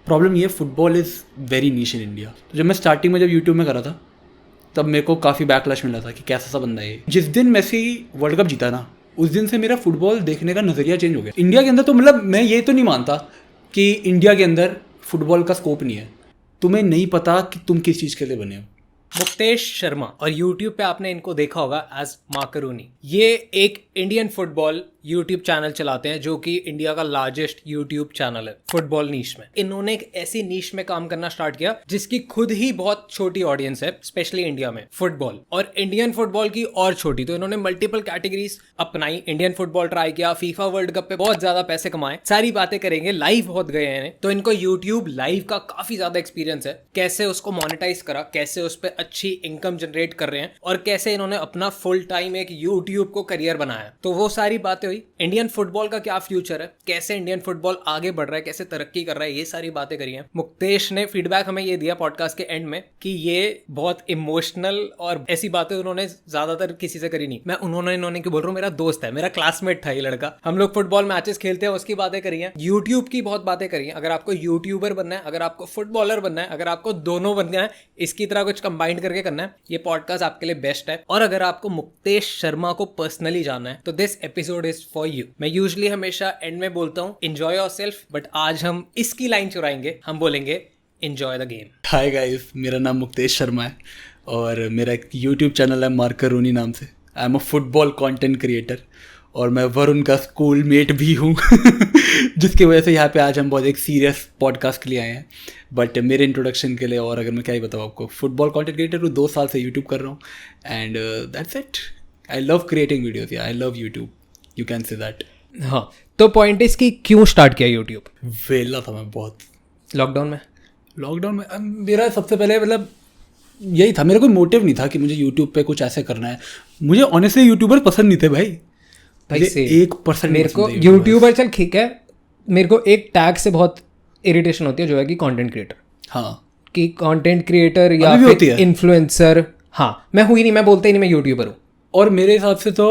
Problem ये football is very niche in India. तो जब मैं स्टार्टिंग में जब यूट्यूब में करा था तब मेरे को काफ़ी बैकलैश मिला था कि कैसा सा बंदा है ये। जिस दिन मेसी वर्ल्ड कप जीता ना, उस दिन से मेरा फुटबॉल देखने का नज़रिया चेंज हो गया। इंडिया के अंदर तो मतलब मैं ये तो नहीं मानता कि इंडिया के अंदर फुटबॉल का स्कोप नहीं है। तुम्हें नहीं पता कि तुम किस चीज़ के लिए बने हो। मुक्तेश शर्मा, और YouTube पे आपने इनको देखा होगा एज माकरूनी। ये एक इंडियन फुटबॉल YouTube चैनल चलाते हैं जो कि इंडिया का लार्जेस्ट YouTube चैनल है फुटबॉल नीश में। इन्होंने एक ऐसी नीश में काम करना स्टार्ट किया जिसकी खुद ही बहुत छोटी ऑडियंस है, स्पेशली इंडिया में फुटबॉल, और इंडियन फुटबॉल की और छोटी। तो इन्होंने मल्टीपल कैटेगरीज अपनाई, इंडियन फुटबॉल ट्राई किया, फीफा वर्ल्ड कप पे बहुत ज्यादा पैसे कमाए, सारी बातें करेंगे। लाइव बहुत गए हैं, तो इनको यूट्यूब लाइव का काफी ज्यादा एक्सपीरियंस है, कैसे उसको मोनेटाइज करा, कैसे उस पर अच्छी इनकम जनरेट कर रहे हैं, और कैसे इन्होंने अपना फुल टाइम एक यूट्यूब को करियर बनाया। तो वो सारी बातें हुई। इंडियन फुटबॉल का क्या फ्यूचर है, कैसे इंडियन फुटबॉल आगे बढ़ रहा है, कैसे तरक्की कर रहा है, ये सारी बातें करी हैं। मुक्तेश ने फीडबैक हमें ये दिया पॉडकास्ट के एंड में कि ये बहुत इमोशनल और ऐसी बातें उन्होंने ज्यादातर किसी से करी नहीं। मैं इन्होंने क्यों बोल रहा हूँ, मेरा दोस्त है, मेरा क्लासमेट था ये लड़का, हम लोग फुटबॉल मैचेस खेलते हैं, उसकी बातें करी हैं। यूट्यूब की बहुत बातें करी हैं। अगर आपको यूट्यूबर बनना है, अगर आपको फुटबॉलर बनना है, अगर आपको दोनों बनना है, इसकी तरह कुछ कंबाइंड करके करना है, ये पॉडकास्ट आपके लिए बेस्ट है। और अगर आपको मुक्तेश शर्मा को पर्सनली जानना है तो this episode is for you. मैं यूजुअली हमेशा एंड में बोलता हूँ एंजॉय योरसेल्फ, बट आज हम इसकी लाइन चुराएंगे, हम बोलेंगे enjoy the game. Hi guys, मेरा नाम मुक्तेश शर्मा है और मेरा एक यूट्यूब चैनल है मार्करूनी नाम से। I am a football content creator और मैं वरुण का स्कूल मेट भी हूँ जिसकी वजह से यहाँ पे आज हम बहुत एक सीरियस पॉडकास्ट के लिए आए हैं। बट मेरे इंट्रोडक्शन के लिए और अगर मैं क्या ही बताऊँ आपको, फुटबॉल कंटेंट क्रिएटर हूँ, 2 साल से यूट्यूब कर रहा हूँ and that's it. I love creating videos, I love YouTube, you can say that. हाँ, तो पॉइंट इज कि क्यों स्टार्ट किया यूट्यूब? वेला था मैं बहुत लॉकडाउन में मेरा सबसे पहले मतलब यही था, मेरा कोई मोटिव नहीं था कि मुझे यूट्यूब पे कुछ ऐसे करना है। मुझे ऑनेस्टली यूट्यूबर पसंद नहीं थे भाई 1% मेरे को यूट्यूबर, चल ठीक है, मेरे को एक टैग से बहुत इरिटेशन होती है जो है कि कंटेंट क्रिएटर। हाँ, कि कंटेंट क्रिएटर या फिर इन्फ्लुएंसर। हाँ, मैं हुई नहीं, मैं बोलते ही नहीं मैं यूट्यूबर हूँ। और मेरे हिसाब से तो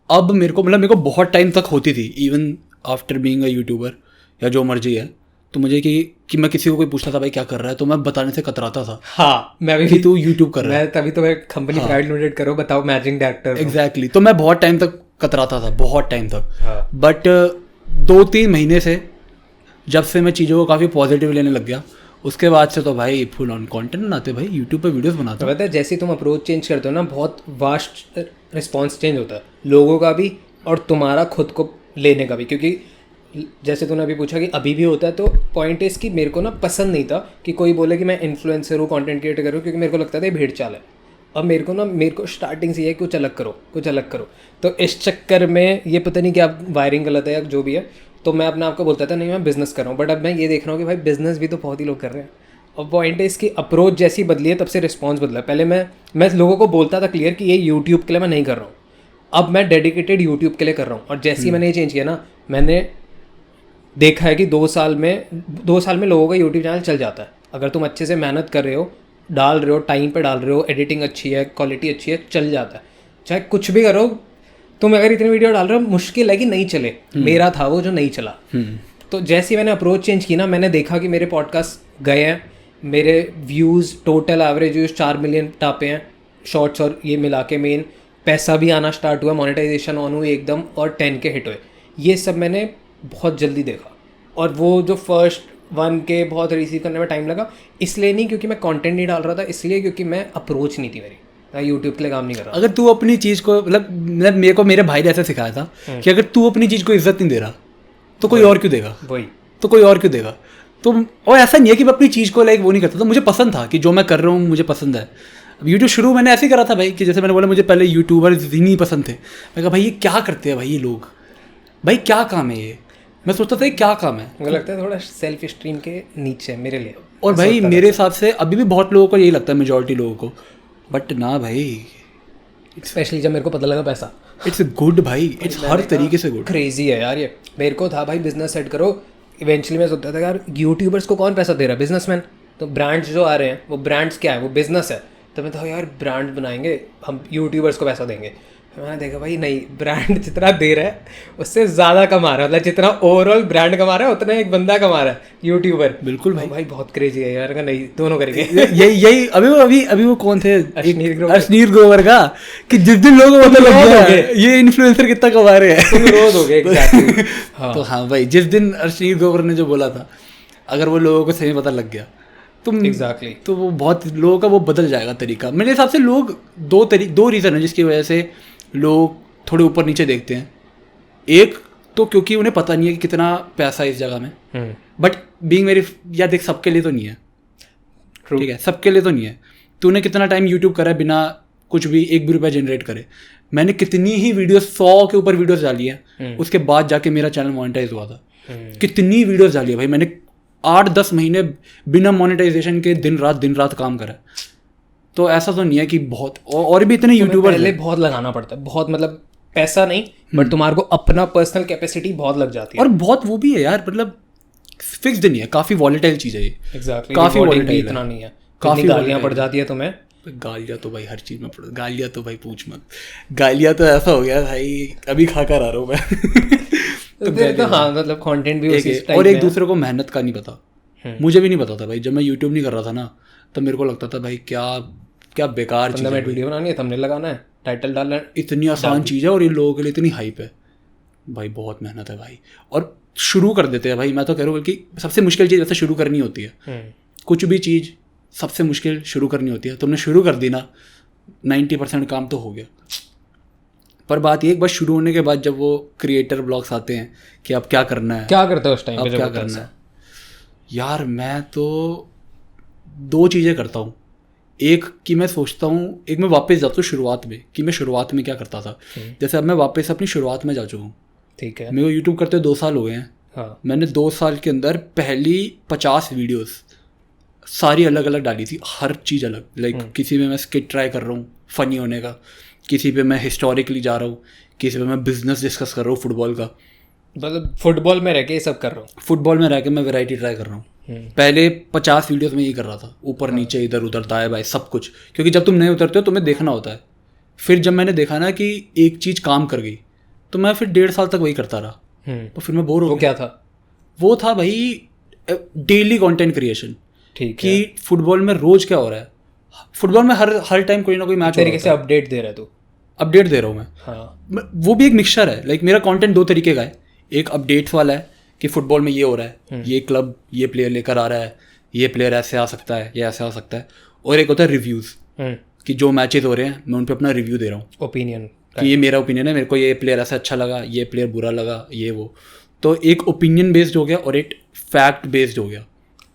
अब मेरे को बहुत टाइम तक होती थी, even after being a YouTuber या जो मर्जी है, तो मुझे कि मैं किसी को कोई पूछता था भाई क्या कर रहा है, तो मैं बताने से कतराता था। हाँ, मैं भी कि तू यूट्यूब कर रहा है, मैं तभी तो मैं कंपनी प्राइवेट लिमिटेड करो, बताओ मैनेजिंग डायरेक्टर। एग्जैक्टली। तो मैं बहुत टाइम तक कतराता था, बहुत टाइम तक। बट 2-3 महीने से जब से मैं चीज़ों को काफ़ी पॉजिटिव लेने लग गया, उसके बाद से तो भाई फुल ऑन कंटेंट बनाते भाई, यूट्यूब पे वीडियोस बनाते। तो पता है जैसे तुम अप्रोच चेंज करते हो ना, बहुत वास्ट रिस्पॉन्स चेंज होता है, लोगों का भी और तुम्हारा खुद को लेने का भी। क्योंकि जैसे तूने अभी पूछा कि अभी भी होता है, तो पॉइंट इज कि मेरे को ना पसंद नहीं था कि कोई बोले कि मैं इन्फ्लुएंसर हूँ, कंटेंट क्रिएटर करूँ, क्योंकि मेरे को लगता था ये भेड़ चाल है। अब मेरे को स्टार्टिंग से ये कुछ अलग करो। तो इस चक्कर में ये पता नहीं क्या वायरिंग गलत है या जो भी है, तो मैं अपने आप को बोलता था नहीं मैं बिज़नेस कर रहा हूँ। बट अब मैं ये देख रहा हूँ कि भाई बिज़नेस भी तो बहुत ही लोग कर रहे हैं। अब पॉइंट है इसकी अप्रोच जैसी बदली है तब से रिस्पॉन्स बदला है। पहले मैं लोगों को बोलता था क्लियर कि ये यूट्यूब के लिए मैं नहीं कर रहा हूँ, अब मैं डेडिकेटेड यूट्यूब के लिए कर रहा हूँ। और जैसे ही मैंने ये चेंज किया ना, मैंने देखा है कि 2 साल में लोगों का यूट्यूब चैनल चल जाता है। अगर तुम अच्छे से मेहनत कर रहे हो, डाल रहे हो, टाइम पे डाल रहे हो, एडिटिंग अच्छी है, क्वालिटी अच्छी है, चल जाता है। चाहे कुछ भी करो, तुम अगर इतनी वीडियो डाल रहे हो, मुश्किल है कि नहीं चले। मेरा था वो जो नहीं चला। तो जैसे ही मैंने अप्रोच चेंज की ना, मैंने देखा कि मेरे पॉडकास्ट गए हैं, मेरे views total average views 4 million टापे हैं, शॉर्ट्स और ये मिला के मेन। पैसा भी आना स्टार्ट हुआ, मोनेटाइजेशन ऑन हुई एकदम, और 10K हिट हुए। ये सब मैंने बहुत जल्दी देखा। और वो जो फर्स्ट 1K बहुत रिसीव करने में टाइम लगा, इसलिए नहीं क्योंकि मैं कंटेंट नहीं डाल रहा था, इसलिए क्योंकि मैं अप्रोच नहीं थी मेरी, मैं यूट्यूब के लिए काम नहीं कर रहा। अगर तू अपनी चीज़ को मतलब मेरे को मेरे भाई ने ऐसे सिखाया था कि अगर तू अपनी चीज़ को इज्जत नहीं दे रहा तो कोई और क्यों देगा। कोई और क्यों देगा। तो और ऐसा नहीं है कि मैं अपनी चीज़ को लाइक वो नहीं करता था, मुझे पसंद था कि जो मैं कर रहा हूँ मुझे पसंद है। अब यूट्यूब शुरू मैंने ऐसे ही करा था भाई, कि जैसे मैंने बोला मुझे पहले यूट्यूबर्स ही नहीं पसंद थे। मैं कहा भाई ये क्या करते हैं भाई ये लोग, भाई क्या काम है ये। मैं सोचता था क्या काम है, मुझे लगता है थोड़ा सेल्फ स्ट्रीम के नीचे मेरे लिए। और भाई मेरे हिसाब से अभी भी बहुत लोगों को यही लगता है, मेजॉरिटी लोगों को। बट ना भाई, स्पेशली जब मेरे को पता लगा पैसा, इट्स गुड भाई, इट्स हर तरीके से गुड। क्रेजी है यार ये। मेरे को था भाई बिजनेस सेट करो। इवेंचुअली मैं सोचता था यार यूट्यूबर्स को कौन पैसा दे रहा है, बिजनेसमैन। तो ब्रांड्स जो आ रहे हैं वो ब्रांड्स क्या है, वो बिजनेस है। तो मैं था यार ब्रांड बनाएंगे हम, यूट्यूबर्स को पैसा देंगे। मैंने देखा भाई नहीं, ब्रांड जितना दे रहा है उससे ज़्यादा कमा रहा है, मतलब जितना ओवरऑल ब्रांड कमा रहा है उतना एक बंदा कमा रहा है यूट्यूबर। बिल्कुल भाई, भाई बहुत क्रेजी है यार। नहीं दोनों करेंगे। यही अभी वो कौन थे, अर्शनीर ग्रोवर का, कि जिस दिन लोगों को पता लग गया ये इन्फ्लुएंसर कितना कमा रहे हैं, रोज हो गए। एग्जैक्टली। तो हाँ भाई, जिस दिन अर्शनीर ग्रोवर ने जो बोला था, अगर वो लोगों को सही पता लग गया तो एग्जैक्टली तो वो बहुत लोगों का वो बदल जाएगा तरीका। मेरे हिसाब से लोग दो रीज़न है जिसकी वजह से लोग थोड़े ऊपर नीचे देखते हैं। एक तो क्योंकि उन्हें पता नहीं है कि कितना पैसा है इस जगह में, बट बीइंग वेरी, या देख सबके लिए तो नहीं है, ठीक है, सबके लिए तो नहीं है। तूने कितना टाइम यूट्यूब करा है बिना कुछ भी एक भी रुपया जनरेट करे? मैंने कितनी ही वीडियोस, 100 के ऊपर वीडियोस डाली है, उसके बाद जाके मेरा चैनल मोनेटाइज हुआ था। कितनी वीडियोस डाली है भाई मैंने, 8-10 महीने बिना मोनेटाइजेशन के दिन रात काम करा। तो ऐसा तो नहीं है कि बहुत, और भी इतने यूट्यूबर पहले बहुत लगाना पड़ता है, बहुत मतलब पैसा नहीं, बट तुम्हारे को अपना पर्सनल कैपेसिटी बहुत लग जाती है। और बहुत वो भी है यार, मतलब फिक्स्ड नहीं है, काफ़ी वॉलेटाइल चीज़ है ये। एग्जैक्टली, काफ़ी वॉलेटाइल इतना नहीं है, काफ़ी गालियाँ पड़ जाती है तुम्हें। गालियाँ तो भाई हर चीज़ में पड़, गालियाँ तो भाई पूछ मत, गालियाँ तो ऐसा हो गया भाई, अभी खा कर आ रहा हूँ मैं। तो हाँ मतलब कंटेंट भी उसी टाइप और एक में दूसरे को मेहनत का नहीं पता। मुझे भी नहीं पता था भाई, जब मैं यूट्यूब नहीं कर रहा था ना, तो मेरे को लगता था भाई क्या बेकार चीज़ है, वीडियो बनानी है, थंबनेल लगाना है, टाइटल डालना है, इतनी आसान चीज़ है और इन लोगों के लिए इतनी हाइप है। भाई बहुत मेहनत है भाई, और शुरू कर देते हैं भाई। मैं तो कह रहा हूँ बल्कि सबसे मुश्किल चीज़ वैसे शुरू करनी होती है। कुछ भी चीज़ सबसे मुश्किल शुरू करनी होती है। तुमने शुरू कर दी ना, 90% काम तो हो गया। पर बात ये, एक बार शुरू होने के बाद जब वो क्रिएटर ब्लॉग्स आते हैं कि अब क्या करना है, क्या करते हो उस टाइम पे, अब क्या करना है यार, मैं तो 2 चीज़ें करता हूँ। एक कि मैं सोचता हूँ, एक मैं वापस जाता हूँ शुरुआत में, कि मैं शुरुआत में क्या करता था। जैसे अब मैं वापस अपनी शुरुआत में जा चुका हूँ, ठीक है, मेरे को यूट्यूब करते 2 साल हो गए हैं। हाँ। मैंने 2 साल के अंदर पहली 50 वीडियोस सारी अलग अलग डाली थी, हर चीज़ अलग। लाइक किसी में मैं स्किट ट्राई कर रहा हूँ फ़नी होने का, किसी पे मैं हिस्टोरिकली जा रहा हूँ, किसी पे मैं बिजनेस डिस्कस कर रहा हूँ फुटबॉल का। मतलब फुटबॉल में रह के ये सब कर रहा हूँ, फुटबॉल में रह के मैं वैरायटी ट्राई कर रहा हूँ। पहले 50 वीडियोस में यही कर रहा था, ऊपर नीचे इधर उधर दाएं बाएं सब कुछ, क्योंकि जब तुम नए उतरते हो तुम्हें देखना होता है। फिर जब मैंने देखा ना कि एक चीज़ काम कर गई, तो मैं फिर 1.5 साल तक वही करता रहा। तो फिर मैं बोर हो गया। क्या था? वो था भाई डेली कंटेंट क्रिएशन। ठीक कि फुटबॉल में रोज क्या हो रहा है, फुटबॉल में हर टाइम कोई ना कोई मैच तरीके से अपडेट दे रहा है तू। अपडेट दे रहा हूँ मैं, हाँ। वो भी एक मिक्सचर है। लाइक मेरा कंटेंट 2 तरीके का है। एक अपडेट्स वाला है कि फुटबॉल में ये हो रहा है, ये क्लब ये प्लेयर लेकर आ रहा है, ये प्लेयर ऐसे आ सकता है, ये ऐसे आ सकता है। और एक होता है रिव्यूज़, कि जो मैचेस हो रहे हैं मैं उन पर अपना रिव्यू दे रहा हूँ, ओपिनियन, कि ये मेरा ओपिनियन है, मेरे को ये प्लेयर ऐसा अच्छा लगा, ये प्लेयर बुरा लगा, ये वो। तो एक ओपिनियन बेस्ड हो गया और एक फैक्ट बेस्ड हो गया।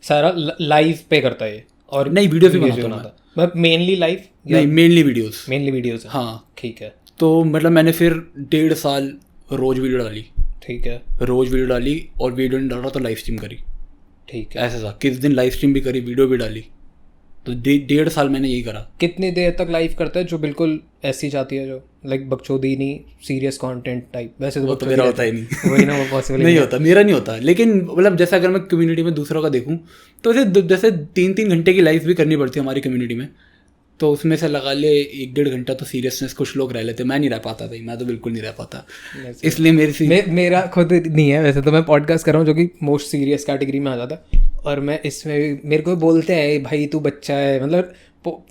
सारा लाइव पे करता है? और नहीं, वीडियोस भी बनाता हूँ मैं मेनली लाइव, नहीं मेनली वीडियोस। हाँ ठीक है। तो मतलब मैंने फिर 1.5 साल रोज वीडियो डाली। ठीक है, रोज वीडियो डाली, और वीडियो नहीं डाल रहा तो लाइव स्ट्रीम करी। ठीक है, ऐसा था, किस दिन लाइव स्ट्रीम भी करी, वीडियो भी डाली। तो 1.5 साल मैंने यही करा। कितनी देर तक लाइव करता है जो बिल्कुल ऐसी जाती है, जो लाइक बकचोदी नहीं, सीरियस कंटेंट टाइप? वैसे तो तो मेरा होता ही नहीं। वही ना, वो पॉसिबल नहीं होता, मेरा नहीं होता। लेकिन मतलब जैसे अगर मैं कम्युनिटी में दूसरों का देखूं तो जैसे 3-3 घंटे की लाइव भी करनी पड़ती है हमारी कम्युनिटी में, तो उसमें से लगा ले 1-1.5 घंटा तो सीरियसनेस कुछ लोग रह लेते। मैं नहीं रह पाता भाई, मैं तो बिल्कुल नहीं रह पाता। इसलिए मेरा खुद नहीं है वैसे तो। मैं पॉडकास्ट कर रहा हूँ जो कि मोस्ट सीरियस कैटेगरी में आ जाता है, और मैं इसमें मेरे को बोलते हैं भाई तू बच्चा है, मतलब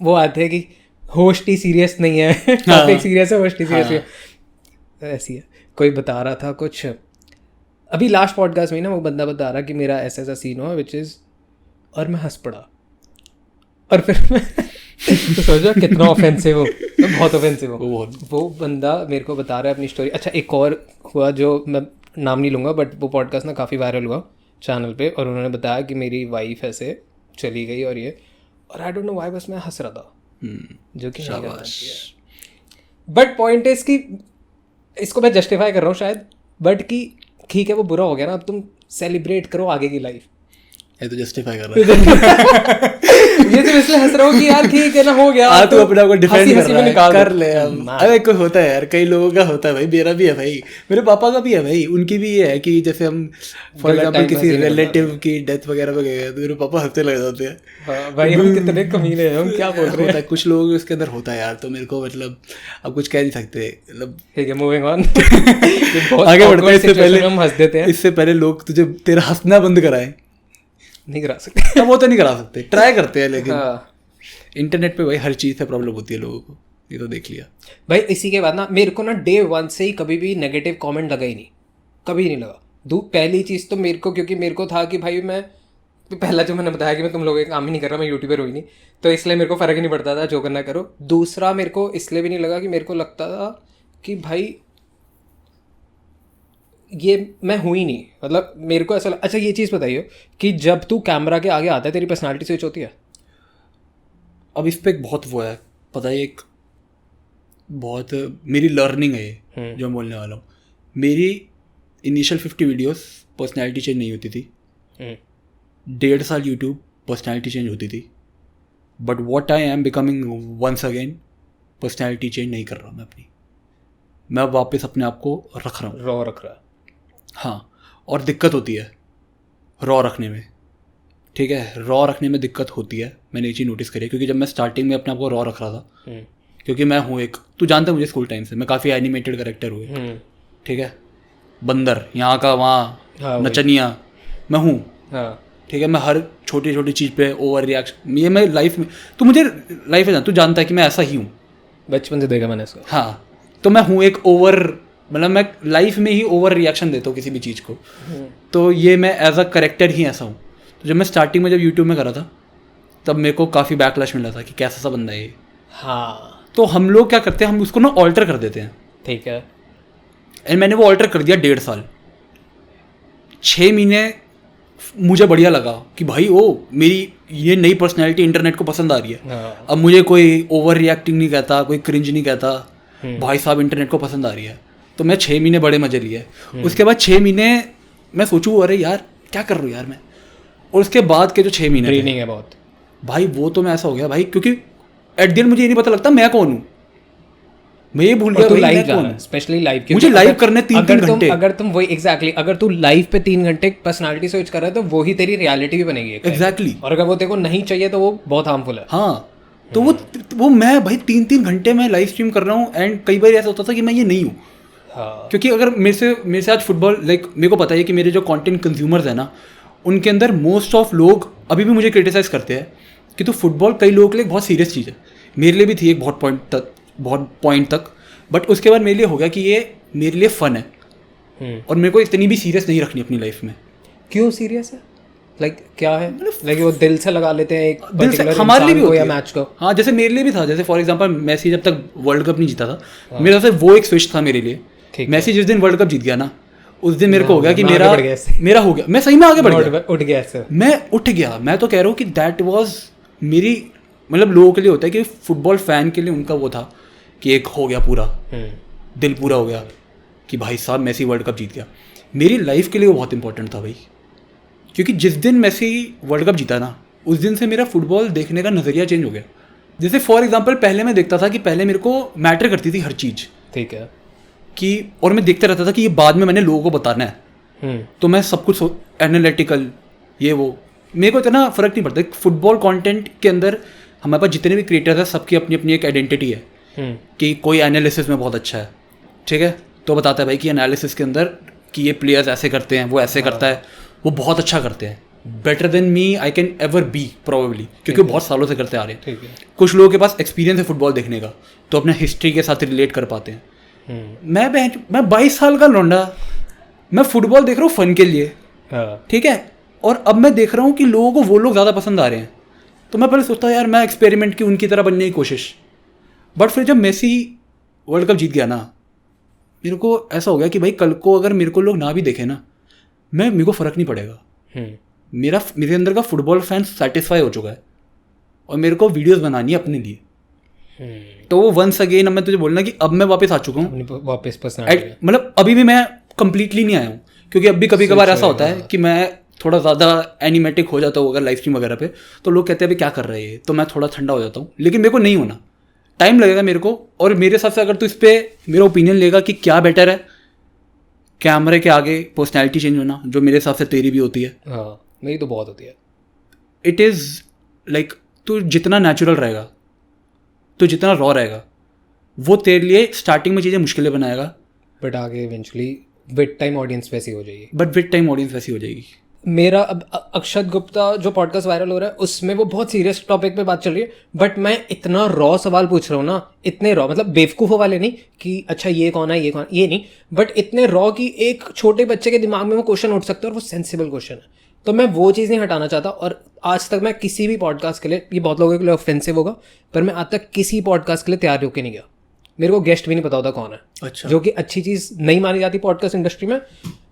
वो आते हैं कि होस्ट ही सीरियस नहीं है, टॉपिक सीरियस है, होस्ट ही सीरियस है। ऐसी है। कोई बता रहा था कुछ अभी लास्ट पॉडकास्ट में ना, वो बंदा बता रहा कि मेरा ऐसा ऐसा सीन हुआ विच इज़, और मैं हंस पड़ा। और फिर मैं तो सोचो कितना ऑफेंसिव हो, तो बहुत ऑफेंसिव हो। वो बंदा मेरे को बता रहा है अपनी स्टोरी। अच्छा, एक और हुआ जो मैं नाम नहीं लूँगा, बट वो पॉडकास्ट ना काफ़ी वायरल हुआ चैनल पे, और उन्होंने बताया कि मेरी वाइफ ऐसे चली गई और ये, और आई डोंट नो व्हाई, बस मैं हंस रहा था, जो कि नहीं करना चाहिए। बट पॉइंट इज कि इसको मैं जस्टिफाई कर रहा हूँ शायद, बट कि ठीक है वो बुरा हो गया ना, अब तुम सेलिब्रेट करो आगे की लाइफ। ये तो जस्टिफाई कर रहा है। ये तो इसलिए हंस रहा हूँ कि यार ठीक है ना, हो गया। हाँ, तू अपने आप को डिफेंड कर रहा है, निकाल कर ले अब। अरे कोई होता है यार, कई लोगों का होता है भाई, मेरा भी है भाई, मेरे पापा का भी है भाई, उनकी भी ये है कि जैसे हम फॉर एग्जाम्पल किसी रिलेटिव की डेथ वगैरह पे गए तो मेरे पापा हंसने लग जाते हैं। भाई हम कितने कमीने हैं, हम क्या बोल रहे होता है, कुछ लोग इसके अंदर होता है यार, तो मेरे को मतलब अब कुछ कह नहीं सकते, मतलब ठीक है, मूविंग ऑन। आगे बढ़ते हैं। हम हंस देते हैं, इससे पहले लोग तुझे तेरा हंसना बंद कराएं, नहीं करा सकते। वो तो नहीं करा सकते, ट्राई करते हैं, लेकिन इंटरनेट पे भाई हर चीज़ से प्रॉब्लम होती है लोगों को, ये तो देख लिया भाई। इसी के बाद ना मेरे को ना डे 1 से ही कभी भी नेगेटिव कमेंट लगा ही नहीं, कभी नहीं लगा। पहली चीज़ तो मेरे को, क्योंकि मेरे को था कि भाई मैं पहला जो मैंने बताया कि मैं तुम लोगों के काम ही नहीं कर रहा, मैं यूट्यूबर हुई नहीं, तो इसलिए मेरे को फ़र्क ही नहीं पड़ता था, जो करना करो। दूसरा मेरे को इसलिए भी नहीं लगा कि मेरे को लगता था कि भाई ये मैं हुई नहीं, मतलब मेरे को ऐसा अच्छा ये चीज़ बताइए कि जब तू कैमरा के आगे आता है तेरी पर्सनालिटी स्विच होती है? अब इस पर एक बहुत वो है, पता है, एक बहुत मेरी लर्निंग है ये जो मैं बोलने वाला हूँ। मेरी इनिशियल 50 वीडियोस पर्सनालिटी चेंज नहीं होती थी, 1.5 साल यूट्यूब पर्सनालिटी चेंज होती थी, but what I am becoming once again, personality change नहीं कर रहा मैं अपनी, मैं वापस अपने आप को रख रहा हूँ, रॉ रख रहा है। हाँ, और दिक्कत होती है रॉ रखने में, ठीक है, रॉ रखने में दिक्कत होती है, मैंने ये चीज़ नोटिस करी है, क्योंकि जब मैं स्टार्टिंग में अपने आप को रॉ रख रहा था, क्योंकि मैं हूँ एक, तू जानता है मुझे स्कूल टाइम से, मैं काफ़ी एनिमेटेड करेक्टर हुए, ठीक है, बंदर यहाँ का वहाँ, नचनिया मैं हूँ, ठीक है, मैं हर छोटी छोटी चीज़ पे ओवर रिएक्शन, ये मैं लाइफ में, तू मुझे लाइफ में तू जानता है कि मैं ऐसा ही हूँ, बचपन से देखा मैंने इसको। हाँ, तो मैं हूँ एक ओवर, मतलब मैं लाइफ में ही ओवर रिएक्शन देता हूँ किसी भी चीज़ को, तो ये मैं एज अ करेक्टर ही ऐसा हूँ। तो जब मैं स्टार्टिंग में जब यूट्यूब में करा था तब मेरे को काफ़ी बैकलैश मिला था कि कैसा सा बंदा है ये। हाँ, तो हम लोग क्या करते हैं, हम उसको ना ऑल्टर कर देते हैं, ठीक है, एंड मैंने वो ऑल्टर कर दिया 1.5 साल, 6 महीने मुझे बढ़िया लगा कि भाई ओ मेरी ये नई पर्सनैलिटी इंटरनेट को पसंद आ रही है। अब मुझे कोई ओवर रिएक्टिंग नहीं कहता, कोई क्रिंज नहीं कहता, भाई साहब इंटरनेट को पसंद आ रही है। तो मैं 6 महीने बड़े मजे लिए, उसके बाद 6 महीने मैं सोचूँ अरे यार क्या कर रहा हूँ यार मैं, और उसके बाद के जो 6 महीने ट्रेनिंग है बहुत भाई, वो तो मैं ऐसा हो गया भाई, क्योंकि एट द एंड मुझे ये नहीं पता लगता मैं कौन हूँ, मैं ये भूल गया भाई मैं कौन हूँ। स्पेशली लाइव, मुझे लाइव करने 3-3 घंटे, अगर तुम वही एग्जैक्टली अगर तू लाइव पे 3 घंटे पर्सनालिटी स्विच कर रहा है तो वही तेरी रियलिटी भी बनेगी एग्जैक्टली, और अगर वो तेरे को नहीं चाहिए तो वो बहुत हार्मफुल है। हाँ, तो वो मैं भाई 3-3 घंटे मैं लाइव स्ट्रीम कर रहा हूँ, एंड कई बार ऐसा होता था कि मैं ये नहीं हूँ। हाँ, क्योंकि अगर मेरे से आज फुटबॉल, लाइक मेरे को पता है कि मेरे जो कंटेंट कंज्यूमर्स हैं ना, उनके अंदर मोस्ट ऑफ लोग अभी भी मुझे क्रिटिसाइज़ करते हैं कि तो फुटबॉल कई लोगों के लिए बहुत सीरियस चीज़ है, मेरे लिए भी थी एक बहुत पॉइंट तक, बट उसके बाद मेरे लिए हो गया कि ये मेरे लिए फ़न है और मेरे को इतनी भी सीरियस नहीं रखनी अपनी लाइफ में। क्यों सीरियस है? लाइक क्या है, लाइक वो दिल से लगा लेते हैं एक दिल से, पर्टिकुलर हमारे लिए भी होती या है मैच को। हाँ, जैसे मेरे लिए भी था, जैसे फॉर एग्जांपल मेसी जब तक वर्ल्ड कप नहीं जीता था, मेरे से वो एक स्विच था मेरे लिए। मेसी जिस दिन वर्ल्ड कप जीत गया ना, उस दिन मेरे को हो गया कि मेरा हो गया, मैं सही में आगे बढ़ गया, उठ गया सर, मैं उठ गया। मैं तो कह रहा हूँ कि दैट वाज मेरी, मतलब लोगों के लिए होता है कि फुटबॉल फैन के लिए उनका वो था कि एक हो गया पूरा, दिल पूरा हो गया कि भाई साहब मेसी वर्ल्ड कप जीत गया। मेरी लाइफ के लिए वो बहुत इंपॉर्टेंट था भाई, क्योंकि जिस दिन मेसी वर्ल्ड कप जीता ना, उस दिन से मेरा फुटबॉल देखने का नज़रिया चेंज हो गया। जैसे फॉर एग्जांपल पहले मैं देखता था कि पहले मेरे को मैटर करती थी हर चीज़, ठीक है, कि और मैं देखते रहता था कि ये बाद में मैंने लोगों को बताना है, तो मैं सब कुछ एनालिटिकल ये वो, मेरे को इतना फ़र्क नहीं पड़ता। फुटबॉल कंटेंट के अंदर हमारे पास जितने भी क्रिएटर्स हैं सबकी अपनी अपनी एक आइडेंटिटी है, कि कोई एनालिसिस में बहुत अच्छा है, ठीक है, तो बताता है भाई कि एनालिसिस के अंदर कि ये प्लेयर्स ऐसे करते हैं, वो ऐसे करता है, वो बहुत अच्छा करते हैं, better than me I can ever be probably, क्योंकि बहुत सालों से करते आ रहे हैं। कुछ लोगों के पास एक्सपीरियंस है फुटबॉल देखने का, तो अपने हिस्ट्री के साथ रिलेट कर पाते हैं। मैं 22 साल का लौंडा, मैं फुटबॉल देख रहा हूँ फ़न के लिए, ठीक है, और अब मैं देख रहा हूँ कि लोगों को वो लोग ज़्यादा पसंद आ रहे हैं, तो मैं पहले सोचता यार मैं एक्सपेरिमेंट की उनकी तरह बनने की कोशिश, बट फिर जब मेसी वर्ल्ड कप जीत गया ना, मेरे को ऐसा हो गया कि भाई कल को अगर मेरे को लोग ना भी देखें ना, मेरे को फ़र्क नहीं पड़ेगा, मेरे अंदर का फुटबॉल फैन सेटिस्फाई हो चुका है और मेरे को वीडियोस बनानी है अपने लिए। तो वो वंस अगेन, अब मैं तुझे बोलना कि अब मैं वापस आ चुका हूँ वापस, मतलब अभी भी मैं कंप्लीटली नहीं आया हूँ, क्योंकि अब भी कभी कभार ऐसा होता है कि मैं थोड़ा ज़्यादा एनिमेटिक हो जाता हूँ अगर लाइव स्ट्रीम वगैरह पे, तो लोग कहते हैं अभी क्या कर रहे हैं, तो मैं थोड़ा ठंडा हो जाता हूँ। लेकिन मेरे को नहीं होना, टाइम लगेगा मेरे को। और मेरे हिसाब से अगर तू इस पर मेरा ओपिनियन लेगा कि क्या बेटर है, कैमरे के आगे पर्सनैलिटी चेंज होना, जो मेरे हिसाब से तेरी भी होती है। हाँ, मेरी तो बहुत होती है। इट इज़ लाइक तू जितना नेचुरल रहेगा, तो जितना रॉ रहेगा, वो तेरे लिए स्टार्टिंग में चीज़ें मुश्किलें बनाएगा, बट आगे इवेंचुअली विद टाइम ऑडियंस वैसी हो जाएगी। बट विद टाइम ऑडियंस वैसी हो जाएगी। मेरा अब अक्षत गुप्ता जो पॉडकास्ट वायरल हो रहा है उसमें वो बहुत सीरियस टॉपिक पे बात चल रही है, बट मैं इतना रॉ सवाल पूछ रहा हूँ ना, इतने रॉ, मतलब बेवकूफ़ों वाले नहीं कि अच्छा ये कौन है, ये कौन, ये नहीं, बट इतने रॉ कि एक छोटे बच्चे के दिमाग में वो क्वेश्चन उठ सकता है और वो सेंसिबल क्वेश्चन है। तो मैं वो चीज़ नहीं हटाना चाहता। और आज तक मैं किसी भी पॉडकास्ट के लिए, ये बहुत लोगों के लिए ऑफेंसिव होगा, पर मैं आज तक किसी पॉडकास्ट के लिए तैयार होकर नहीं गया। मेरे को गेस्ट भी नहीं पता होता कौन है। अच्छा। जो कि अच्छी चीज़ नहीं मानी जाती पॉडकास्ट इंडस्ट्री में,